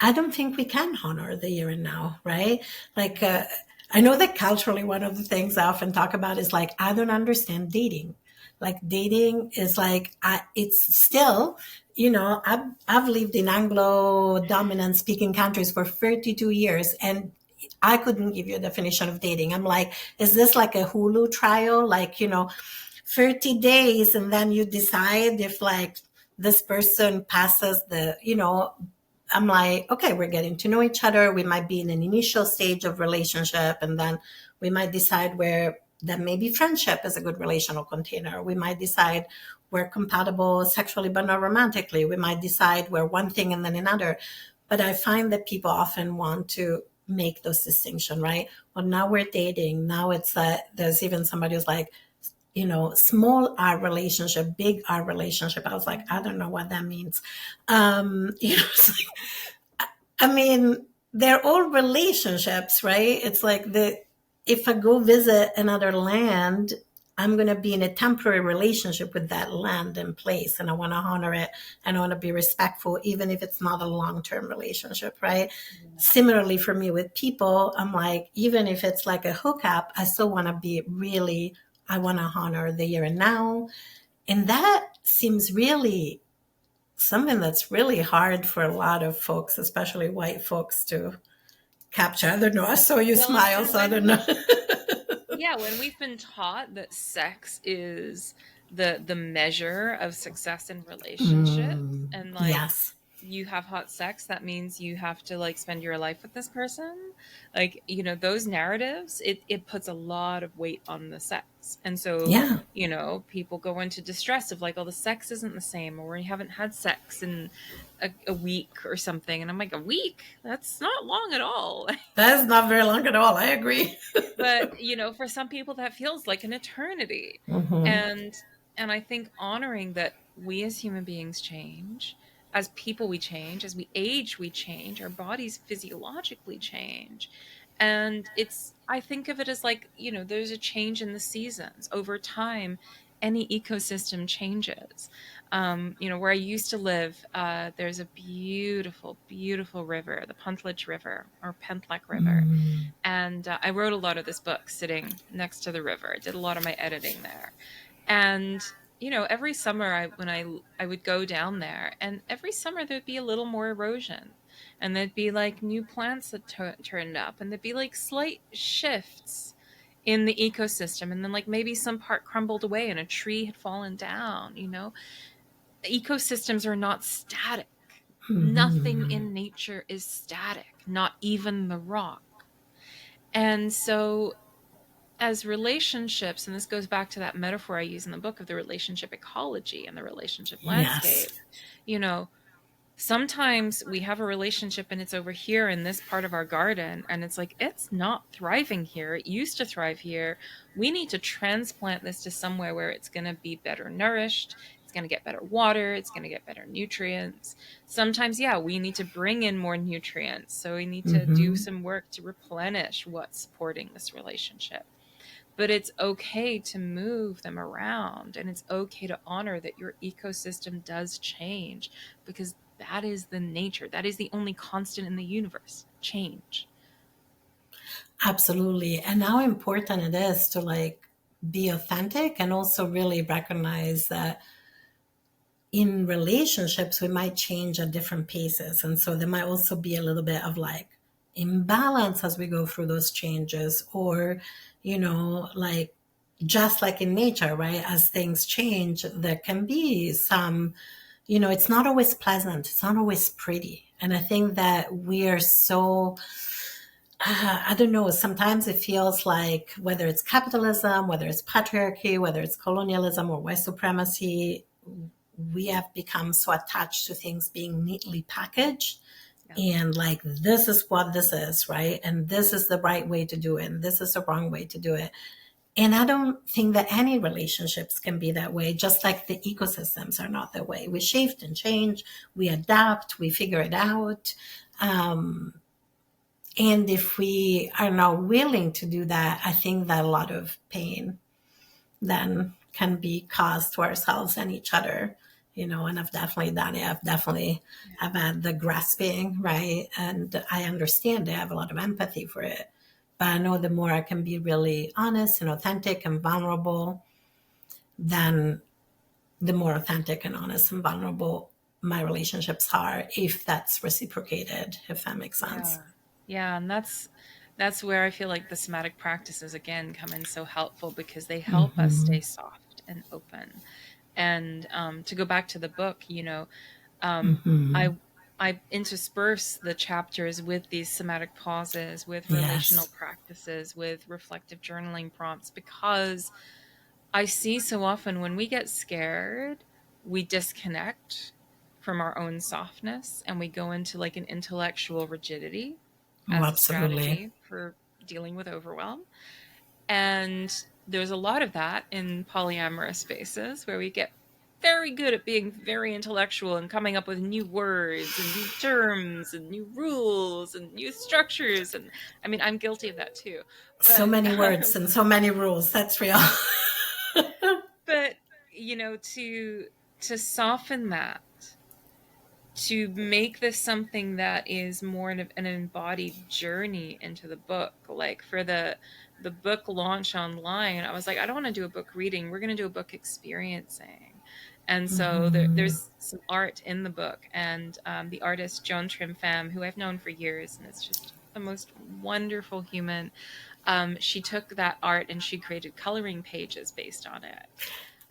I don't think we can honor the here and now, right? Like, I know that culturally, one of the things I often talk about is like, I don't understand dating. Like, dating is like, it's still, I've lived in Anglo dominant speaking countries for 32 years, and I couldn't give you a definition of dating. I'm like, is this like a Hulu trial? Like, 30 days, and then you decide if like this person passes I'm like, okay, we're getting to know each other. We might be in an initial stage of relationship, and then we might decide where that maybe friendship is a good relational container. We might decide we're compatible sexually, but not romantically. We might decide we're one thing and then another. But I find that people often want to make those distinctions, right? Well, now we're dating. Now it's there's even somebody who's like, small R relationship, big R relationship. I was like, I don't know what that means. It's like, I mean, they're all relationships, right? It's like if I go visit another land, I'm going to be in a temporary relationship with that land and place, and I want to honor it, and I want to be respectful, even if it's not a long-term relationship, right? Yeah. Similarly, for me with people, I'm like, even if it's like a hookup, I still want to be really, I want to honor the here and now. And that seems really something that's really hard for a lot of folks, especially white folks, to capture. I don't know. I saw you smile, so I don't know. Yeah, when we've been taught that sex is the measure of success in relationships, and like, yes, you have hot sex, that means you have to like spend your life with this person. Like, those narratives, it puts a lot of weight on the sex. And so, yeah, people go into distress of like, oh, the sex isn't the same, or we haven't had sex in a week or something. And I'm like, a week? That's not long at all. That's not very long at all. I agree. But, for some people that feels like an eternity. And I think honoring that we as human beings change, as people we change, as we age we change, our bodies physiologically change. And I think of it as like, there's a change in the seasons over time. Any ecosystem changes. Where I used to live, there's a beautiful, beautiful river, the Puntledge River, or Pentlek River. And I wrote a lot of this book sitting next to the river. I did a lot of my editing there. And every summer when I would go down there, and every summer there'd be a little more erosion, and there'd be like new plants that turned up, and there'd be like slight shifts in the ecosystem, and then like maybe some part crumbled away and a tree had fallen down. Ecosystems are not static. Nothing in nature is static, not even the rock. And so as relationships, and this goes back to that metaphor I use in the book of the relationship ecology and the relationship landscape, sometimes we have a relationship and it's over here in this part of our garden, and it's like, it's not thriving here. It used to thrive here. We need to transplant this to somewhere where it's going to be better nourished. It's going to get better water. It's going to get better nutrients. Sometimes, we need to bring in more nutrients. So we need to do some work to replenish what's supporting this relationship. But it's okay to move them around, and it's okay to honor that your ecosystem does change, because that is the nature. That is the only constant in the universe, change. Absolutely. And how important it is to like be authentic and also really recognize that in relationships we might change at different paces. And so there might also be a little bit of like imbalance as we go through those changes, or, like just like in nature, right? As things change, there can be some, it's not always pleasant, it's not always pretty. And I think that we are so I don't know, sometimes it feels like whether it's capitalism, whether it's patriarchy, whether it's colonialism or white supremacy, we have become so attached to things being neatly packaged. Yeah. And like, this is what this is, right? And this is the right way to do it. And this is the wrong way to do it. And I don't think that any relationships can be that way, just like the ecosystems are not that way. We shift and change, we adapt, we figure it out. And if we are not willing to do that, I think that a lot of pain then can be caused to ourselves and each other, and I've definitely done it. I've had the grasping, right? And I understand it. I have a lot of empathy for it. But I know the more I can be really honest and authentic and vulnerable, then the more authentic and honest and vulnerable my relationships are, if that's reciprocated, if that makes sense. Yeah, and that's where I feel like the somatic practices again come in so helpful, because they help us stay soft and open. And to go back to the book, I intersperse the chapters with these somatic pauses, with relational Yes. practices, with reflective journaling prompts, because I see so often when we get scared, we disconnect from our own softness and we go into like an intellectual rigidity Oh, as a absolutely. strategy for dealing with overwhelm. And there's a lot of that in polyamorous spaces where we get very good at being very intellectual and coming up with new words and new terms and new rules and new structures. And I mean, I'm guilty of that too. So But many words and so many rules. That's real. but to soften that, to make this something that is more of an embodied journey into the book. Like for the book launch online, I was like, I don't want to do a book reading, we're going to do a book experiencing. And so there's some art in the book, and the artist Joan Trim Pham, who I've known for years, and it's just the most wonderful human. She took that art and she created coloring pages based on it.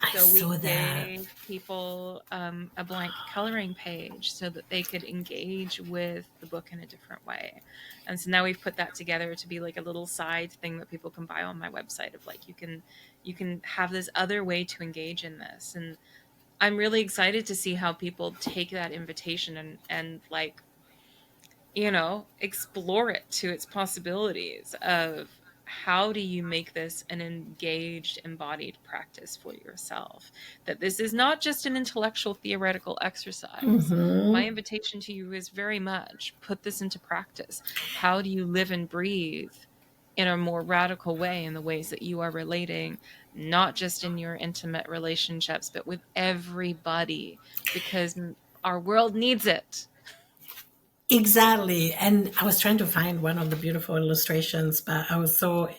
I So we saw that. gave people a blank coloring page so that they could engage with the book in a different way. And so now we've put that together to be like a little side thing that people can buy on my website, of like, you can have this other way to engage in this. And I'm really excited to see how people take that invitation and like, explore it to its possibilities of how do you make this an engaged, embodied practice for yourself? That this is not just an intellectual, theoretical exercise. My invitation to you is very much put this into practice. How do you live and breathe in a more radical way in the ways that you are relating, not just in your intimate relationships, but with everybody, because our world needs it. Exactly. And I was trying to find one of the beautiful illustrations, but I was so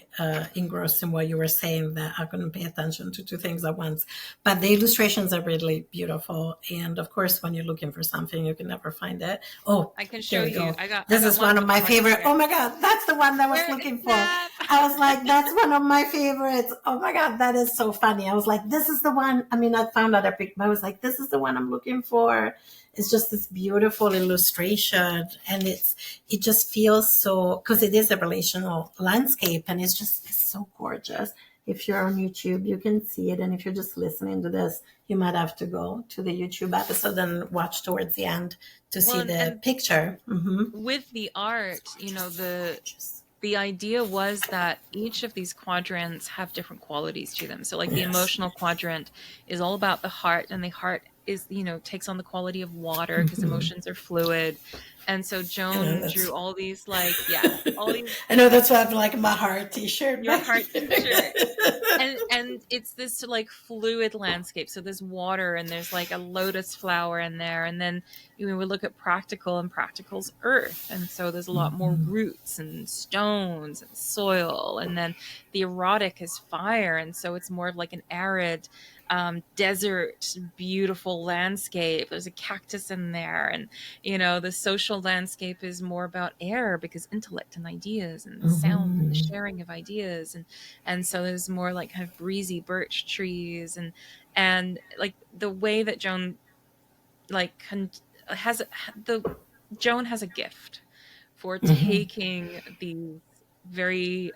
engrossed in what you were saying that I couldn't pay attention to two things at once. But the illustrations are really beautiful. And of course, when you're looking for something, you can never find it. Oh, I can here show we you. go. I This got is one, one of but it's my hard to favorite. share. Oh my God, that's the one that I was Where is looking for. that? I was like, that's one of my favorites. Oh my God, that is so funny. I was like, this is the one. I mean, I found out epic, but I was like, this is the one I'm looking for. It's just this beautiful illustration, and it just feels so, because it is a relational landscape, and it's so gorgeous. If you're on YouTube, you can see it, and if you're just listening to this, you might have to go to the YouTube episode and watch towards the end to see Well, the and picture. with the art, Gorgeous. the idea was that each of these quadrants have different qualities to them. So like the Yes. emotional quadrant is all about the heart, and the heart is, takes on the quality of water because emotions are fluid. And so I know Joan that's. drew all these all these I know that's why I have like my heart T-shirt your back heart t-shirt. here. And it's this like fluid landscape. So there's water and there's like a lotus flower in there. And then we look at practical, and practical's earth. And so there's a lot more roots and stones and soil. And then the erotic is fire. And so it's more of like an arid desert, beautiful landscape. There's a cactus in there. And, the social landscape is more about air because intellect and ideas and sound and the sharing of ideas. And so there's more like kind of breezy birch trees and like the way that Joan like has Joan has a gift for taking these very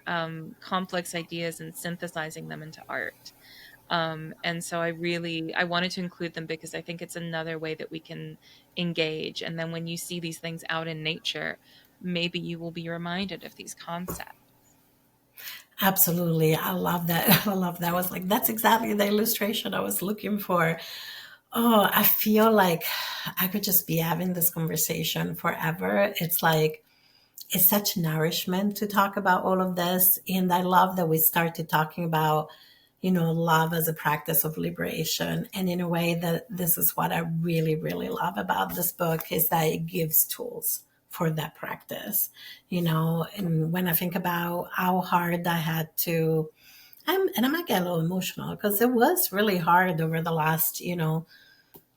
complex ideas and synthesizing them into art. And so I wanted to include them because I think it's another way that we can engage. And then when you see these things out in nature, maybe you will be reminded of these concepts. Absolutely. I love that. I love that. I was like, that's exactly the illustration I was looking for. Oh, I feel like I could just be having this conversation forever. It's like, it's such nourishment to talk about all of this. And I love that we started talking about, love as a practice of liberation. And in a way that this is what I really, really love about this book is that it gives tools for that practice, and when I think about how hard I had to, and I might get a little emotional because it was really hard over the last,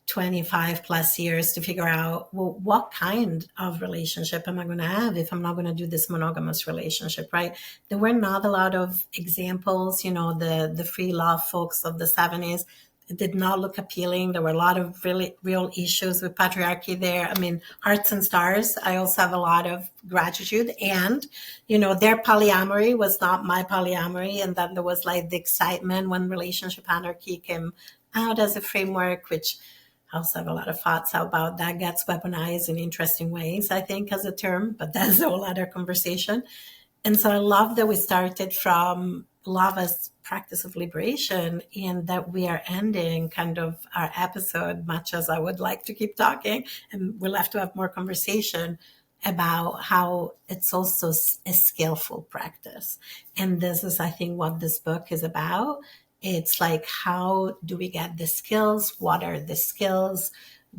25 plus years to figure out, well, what kind of relationship am I going to have if I'm not going to do this monogamous relationship, right? There were not a lot of examples, the free love folks of the 70s. It did not look appealing. There were a lot of really real issues with patriarchy there. I mean, hearts and stars. I also have a lot of gratitude. And, their polyamory was not my polyamory. And then there was like the excitement when relationship anarchy came out as a framework, which I also have a lot of thoughts about that gets weaponized in interesting ways, I think, as a term, but that's a whole other conversation. And so I love that we started from love as practice of liberation and that we are ending kind of our episode, much as I would like to keep talking, and we'll have to have more conversation about how it's also a skillful practice. And this is, I think, what this book is about. It's like, how do we get the skills? What are the skills?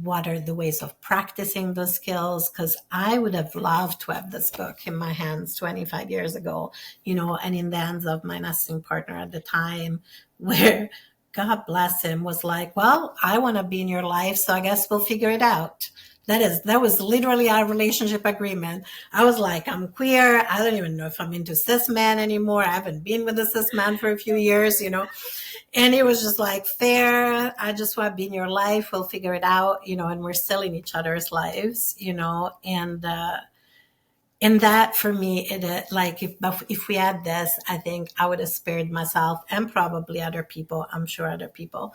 What are the ways of practicing those skills? Because I would have loved to have this book in my hands 25 years ago, and in the hands of my nesting partner at the time, where God bless him was like, well, I want to be in your life, so I guess we'll figure it out. That was literally our relationship agreement. I was like, I'm queer. I don't even know if I'm into cis men anymore. I haven't been with a cis man for a few years, And it was just like, fair. I just want to be in your life. We'll figure it out, and we're still in each other's lives, and that for me, like if we had this, I think I would have spared myself and probably other people. I'm sure other people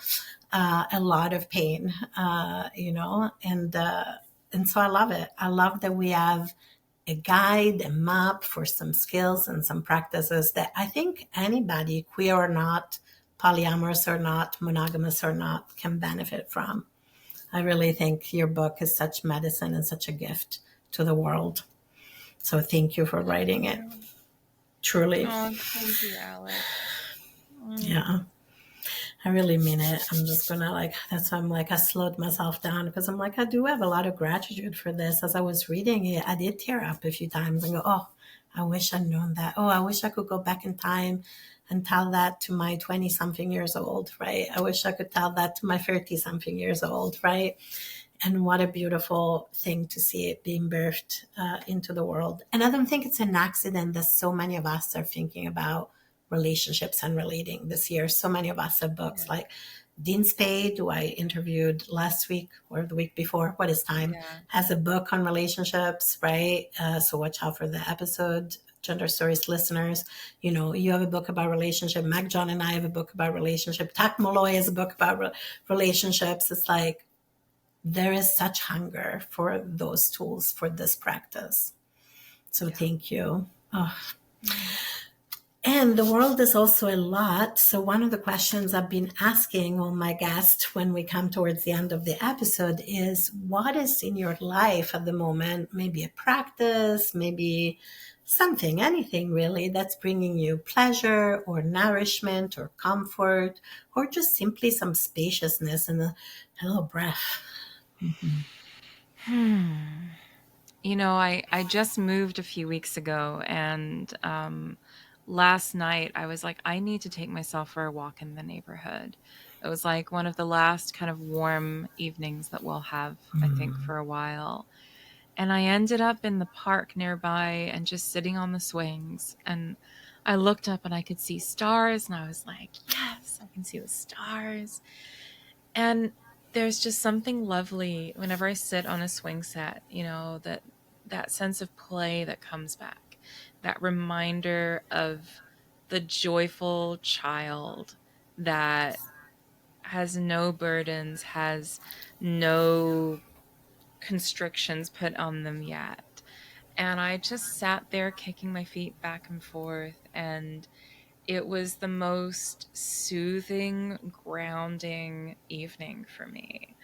a lot of pain, and so I love it. I love that we have a guide, a map for some skills and some practices that I think anybody, queer or not, polyamorous or not, monogamous or not, can benefit from. I really think your book is such medicine and such a gift to the world. So thank you for writing it. Truly. Oh, thank you, Alex. Yeah. I really mean it. I'm just gonna that's why I'm like, I slowed myself down because I'm like, I do have a lot of gratitude for this. As I was reading it, I did tear up a few times and go, oh, I wish I'd known that. Oh, I wish I could go back in time and tell that to my 20 something years old, right? I wish I could tell that to my 30 something years old, right? And what a beautiful thing to see it being birthed into the world. And I don't think it's an accident that so many of us are thinking about relationships and relating this year. So many of us have books like Dean Spade, who I interviewed last week or the week before, What is Time, has a book on relationships, right? So watch out for the episode. Gender Stories listeners, you have a book about relationship. Mac John and I have a book about relationship. Tak Molloy has a book about relationships. It's like, there is such hunger for those tools for this practice. So thank you. Oh. And the world is also a lot. So, one of the questions I've been asking all my guests when we come towards the end of the episode is what is in your life at the moment? Maybe a practice, maybe something, anything really, that's bringing you pleasure or nourishment or comfort or just simply some spaciousness and a little breath. You know, I just moved a few weeks ago, and last night I was like, I need to take myself for a walk in the neighborhood. It was like one of the last kind of warm evenings that we'll have, I think, for a while. And I ended up in the park nearby and just sitting on the swings. And I looked up and I could see stars, and I was like, yes, I can see the stars. And there's just something lovely whenever I sit on a swing set, you know, that sense of play that comes back, that reminder of the joyful child that has no burdens, has no constrictions put on them yet. And I just sat there kicking my feet back and forth, and it was the most soothing, grounding evening for me.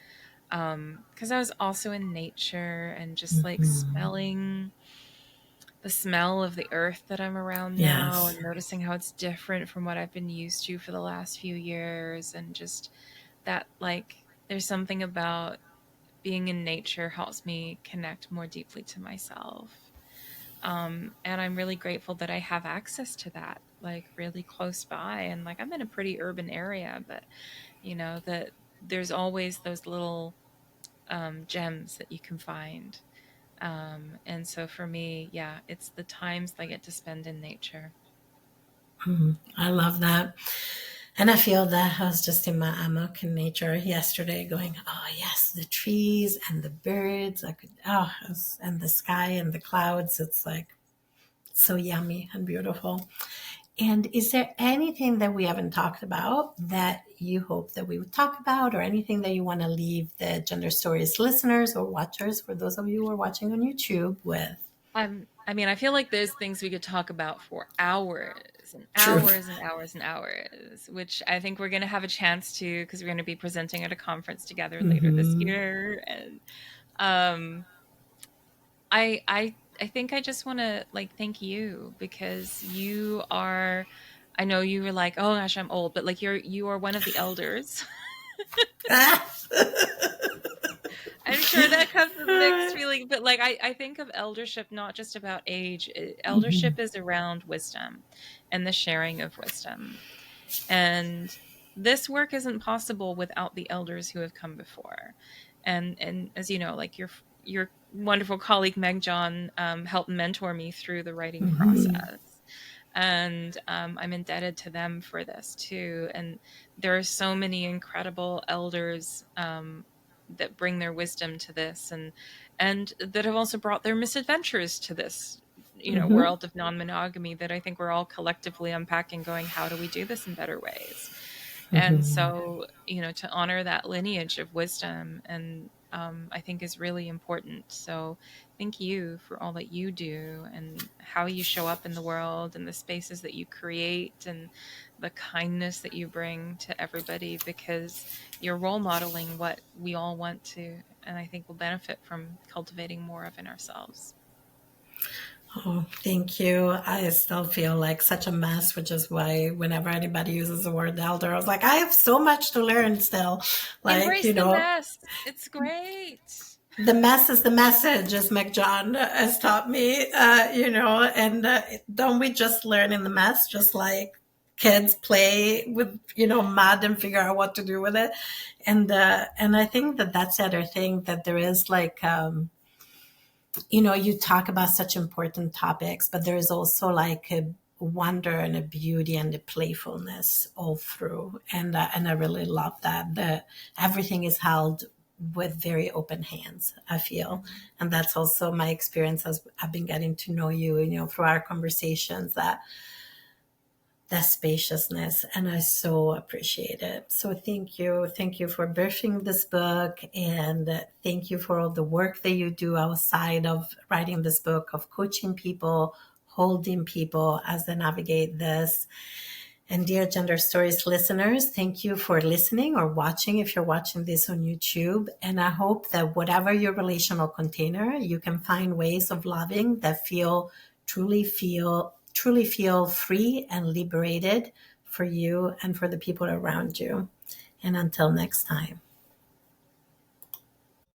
Because I was also in nature and just like smelling the smell of the earth that I'm around now Yes. and noticing how it's different from what I've been used to for the last few years. And just that, like, there's something about being in nature helps me connect more deeply to myself. And I'm really grateful that I have access to that, like really close by. And like I'm in a pretty urban area, but you know that there's always those little gems that you can find. And so for me, yeah, it's the times that I get to spend in nature. I love that. And I feel that I was just in my amok in nature yesterday going, oh, yes, the trees and the birds. I could, and the sky and the clouds. It's like so yummy and beautiful. And is there anything that we haven't talked about that you hope that we would talk about, or anything that you want to leave the Gender Stories listeners or watchers, for those of you who are watching on YouTube, with? I mean, I feel like there's things we could talk about for hours and Truth. hours and hours and hours, which I think we're going to have a chance to because we're going to be presenting at a conference together later this Mm-hmm. year. And um, I think I just want to like thank you because you are. I know you were like, oh gosh, I'm old, but like you are one of the elders. I'm sure that comes with mixed feelings, but like I think of eldership not just about age. Eldership is around wisdom and the sharing of wisdom. And this work isn't possible without the elders who have come before. And as you know, like your wonderful colleague Meg John helped mentor me through the writing process. And I'm indebted to them for this too. And there are so many incredible elders that bring their wisdom to this, and that have also brought their misadventures to this, you know, Mm-hmm. world of non-monogamy that I think we're all collectively unpacking, going, how do we do this in better ways? And Mm-hmm. so, you know, to honor that lineage of wisdom and I think is really important. So thank you for all that you do and how you show up in the world and the spaces that you create and the kindness that you bring to everybody, because you're role modeling what we all want to, and I think will benefit from cultivating more of in ourselves. Oh, thank you. I still feel like such a mess, which is why whenever anybody uses the word elder, I was like, I have so much to learn still. Like, Embrace the mess. It's great. the mess is the message, as McJohn has taught me, and don't we just learn in the mess, just like kids play with, mud and figure out what to do with it. And I think that that's the other thing, that there is like, you talk about such important topics, but there is also like a wonder and a beauty and a playfulness all through. And I really love that. Everything is held with very open hands, I feel. And that's also my experience as I've been getting to know you, through our conversations, that spaciousness, and I so appreciate it. So thank you for birthing this book, and thank you for all the work that you do outside of writing this book, of coaching people, holding people as they navigate this. And dear Gender Stories listeners, thank you for listening or watching if you're watching this on YouTube. And I hope that whatever your relational container, you can find ways of loving that truly feel free and liberated for you and for the people around you. And until next time.